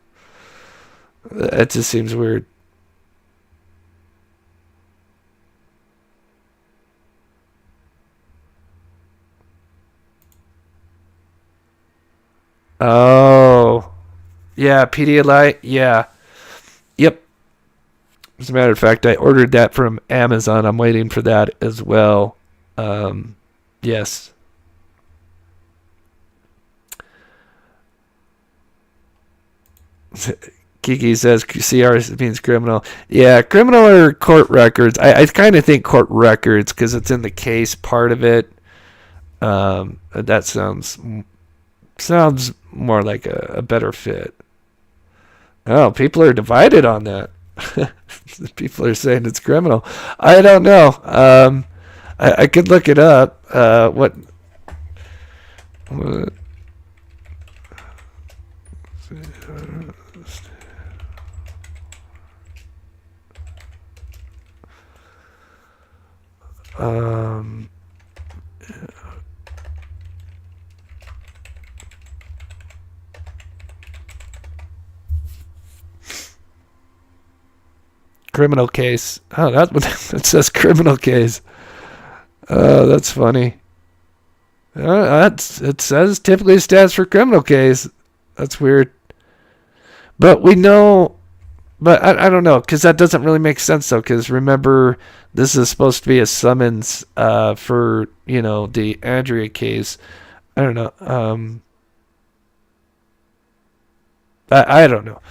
It just seems weird. Oh, yeah, Pedialyte, yeah. Yep. As a matter of fact, I ordered that from Amazon. I'm waiting for that as well. Yes. Kiki says CR means criminal. Yeah, criminal or court records. I kind of think court records because it's in the case part of it. That sounds more like a better fit. Oh, people are divided on that. People are saying it's criminal. I don't know. I could look it up. What criminal case. Oh, that says criminal case. Oh, that's funny. It says typically stands for criminal case. That's weird. But we know But I don't know, because that doesn't really make sense, though, because remember, this is supposed to be a summons for, the Andrea case. I don't know. I don't know.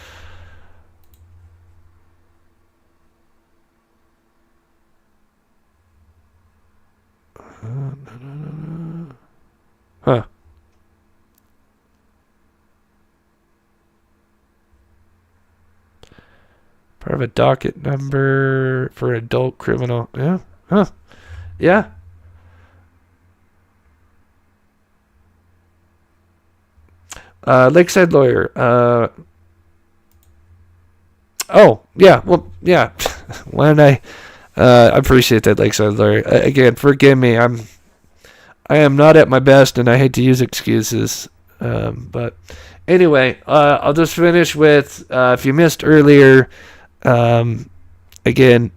Huh. Part of a docket number for adult criminal. Yeah. Huh. Yeah. Lakeside lawyer. Oh, yeah. Well, yeah. Why don't I appreciate that, Lakeside lawyer. Again, forgive me. I am not at my best, and I hate to use excuses. But anyway, I'll just finish with if you missed earlier. Again,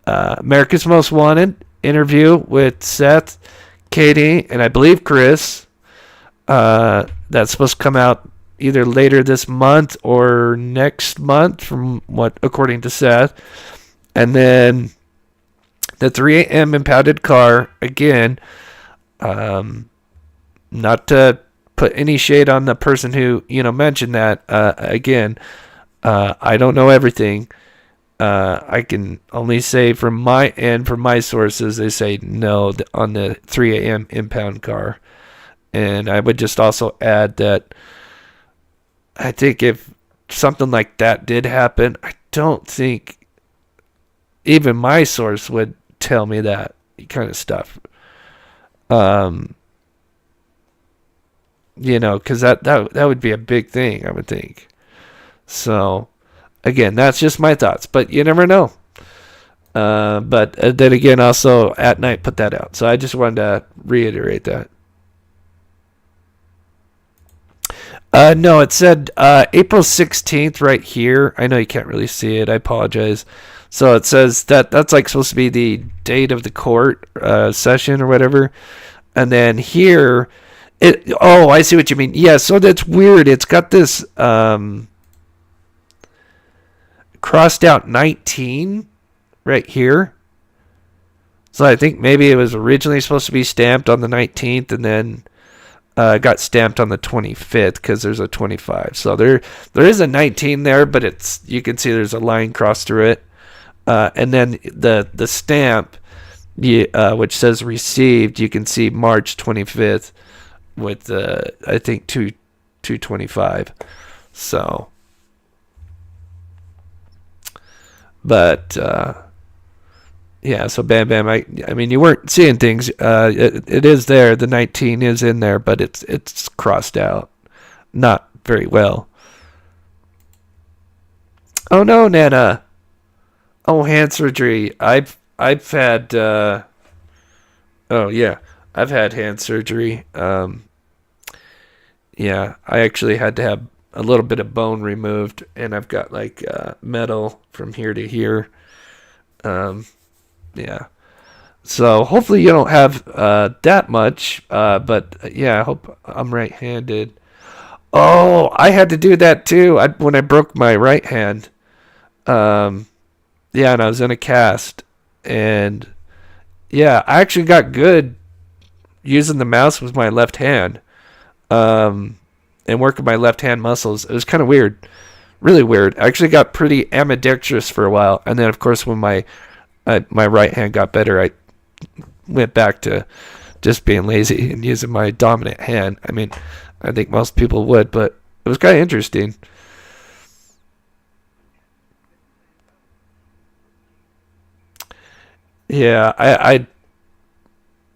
America's Most Wanted interview with Seth, Katie, and I believe Chris. That's supposed to come out either later this month or next month, from what according to Seth. And then the 3 a.m. impounded car again. Not to put any shade on the person who mentioned that. Again, I don't know everything. I can only say from my end, from my sources, they say no on the 3 a.m. impound car. And I would just also add that I think if something like that did happen, I don't think even my source would tell me that kind of stuff. Because that would be a big thing, I would think. So, again, that's just my thoughts, but you never know. But then again, also at night put that out. So I just wanted to reiterate that. No, it said April 16th right here. I know you can't really see it. I apologize. So it says that's like supposed to be the date of the court session or whatever. And then here, I see what you mean. Yeah, so that's weird. It's got this crossed out 19 right here. So I think maybe it was originally supposed to be stamped on the 19th and then got stamped on the 25th because there's a 25. So there is a 19 there, but you can see there's a line crossed through it. And then the stamp, which says received, you can see March 25th with I think 225. So, but yeah, so bam bam. I mean, you weren't seeing things. It is there. The 19 is in there, but it's crossed out, not very well. Oh no, Nana. Oh, hand surgery. I've had. Oh yeah, I've had hand surgery. Yeah, I actually had to have a little bit of bone removed, and I've got like metal from here to here. Yeah. So hopefully you don't have that much. But yeah, I hope I'm right-handed. Oh, I had to do that too. When I broke my right hand. Yeah, and I was in a cast, and yeah, I actually got good using the mouse with my left hand, and working my left hand muscles. It was kind of weird, really weird. I actually got pretty ambidextrous for a while, and then of course when my right hand got better, I went back to just being lazy and using my dominant hand. I mean, I think most people would, but it was kind of interesting. Yeah,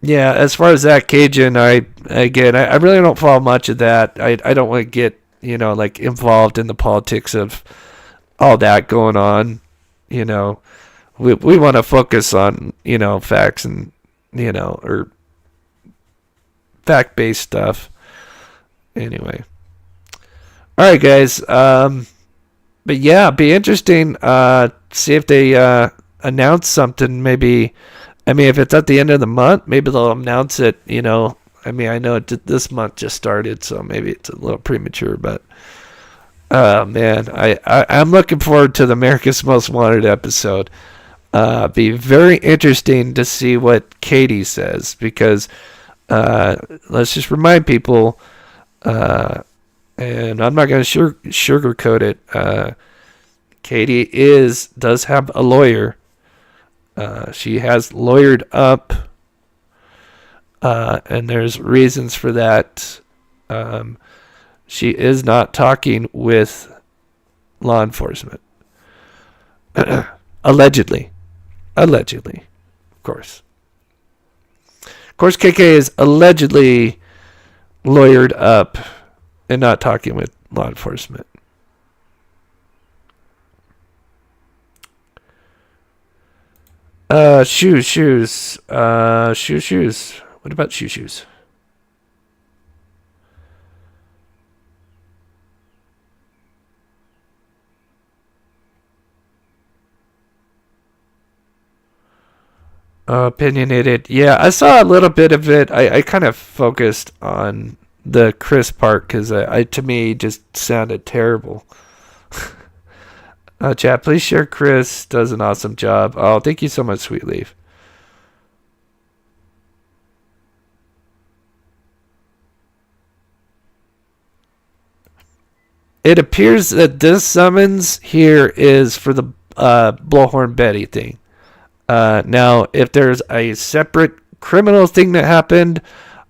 yeah, as far as that Cajun, I really don't follow much of that. I don't want to get, like involved in the politics of all that going on. We want to focus on, facts and, or fact-based stuff. Anyway. All right, guys. But yeah, be interesting. See if they announce something. Maybe, if it's at the end of the month, maybe they'll announce it. I know this month just started, so maybe it's a little premature, but Oh man, I'm looking forward to the America's Most Wanted episode. Be very interesting to see what Katie says because let's just remind people, and I'm not going to sugarcoat it. Katie does have a lawyer. She has lawyered up, and there's reasons for that. She is not talking with law enforcement. Allegedly, of course. Of course, KK is allegedly lawyered up and not talking with law enforcement. Shoes. Shoes. What about shoes? Opinionated. Yeah, I saw a little bit of it. I kind of focused on the Chris part because I to me just sounded terrible. Chat, please share. Chris does an awesome job. Oh, thank you so much, Sweet Leaf. It appears that this summons here is for the Blowhorn Betty thing. Now, if there's a separate criminal thing that happened,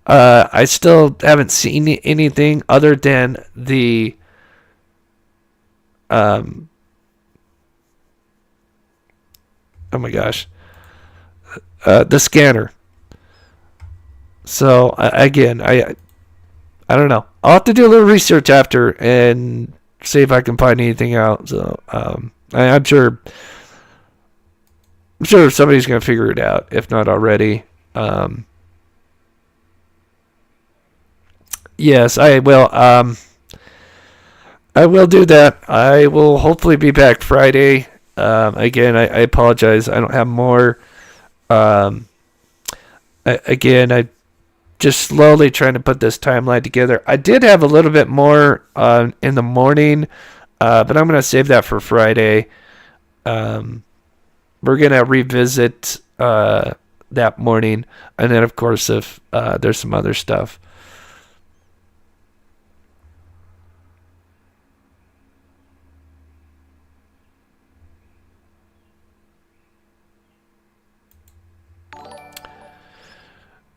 I still haven't seen anything other than the oh my gosh, the scanner. So again, I don't know. I'll have to do a little research after and see if I can find anything out. So I'm sure somebody's gonna figure it out, if not already. Yes, I will. I will do that. I will hopefully be back Friday. Again, I apologize. I don't have more. I just slowly trying to put this timeline together. I did have a little bit more in the morning, but I'm going to save that for Friday. We're going to revisit that morning. And then, of course, if there's some other stuff.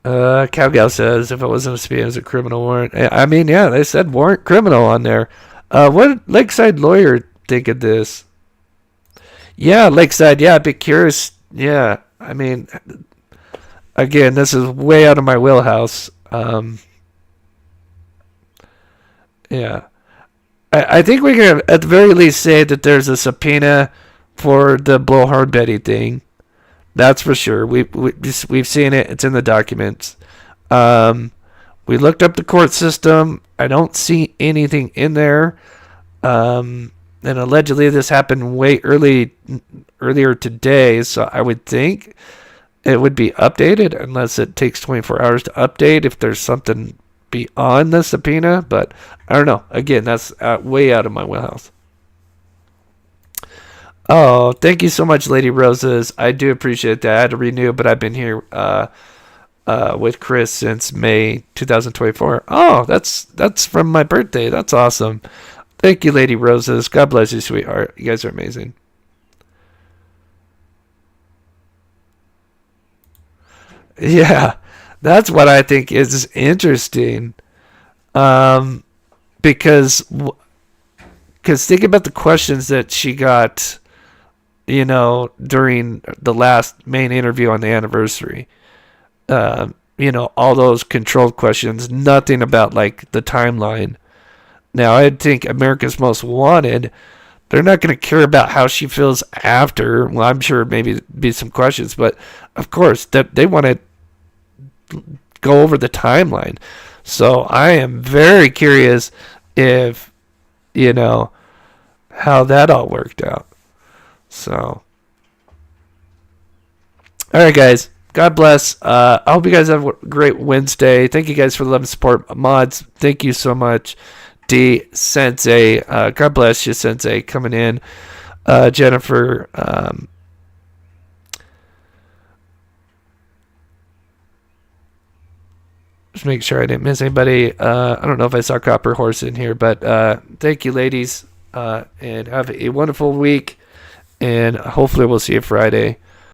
Cowgal says if it wasn't a subpoena, it was a criminal warrant. I mean, yeah, they said warrant criminal on there. What did Lakeside Lawyer think of this? Yeah, Lakeside, yeah, I'd be curious. Yeah, I mean, again, this is way out of my wheelhouse. Yeah. I think we can at the very least say that there's a subpoena for the Blowhard Betty thing. That's for sure. We've seen it. It's in the documents. We looked up the court system. I don't see anything in there. And allegedly this happened way earlier today. So I would think it would be updated unless it takes 24 hours to update if there's something beyond the subpoena. But I don't know. Again, that's way out of my wheelhouse. Oh, thank you so much, Lady Roses. I do appreciate that. I had to renew, but I've been here with Chris since May 2024. Oh, that's from my birthday. That's awesome. Thank you, Lady Roses. God bless you, sweetheart. You guys are amazing. Yeah, that's what I think is interesting. Because think about the questions that she got, during the last main interview on the anniversary. All those controlled questions, nothing about like the timeline. Now, I think America's Most Wanted, they're not going to care about how she feels after. Well, I'm sure maybe be some questions, but of course that they want to go over the timeline. So I am very curious if, how that all worked out. So, all right, guys. God bless. I hope you guys have a great Wednesday. Thank you guys for the love and support. Mods, thank you so much. D, Sensei. God bless you, Sensei, coming in. Jennifer. Just make sure I didn't miss anybody. I don't know if I saw Copper Horse in here, but thank you, ladies, and have a wonderful week. And hopefully we'll see you Friday.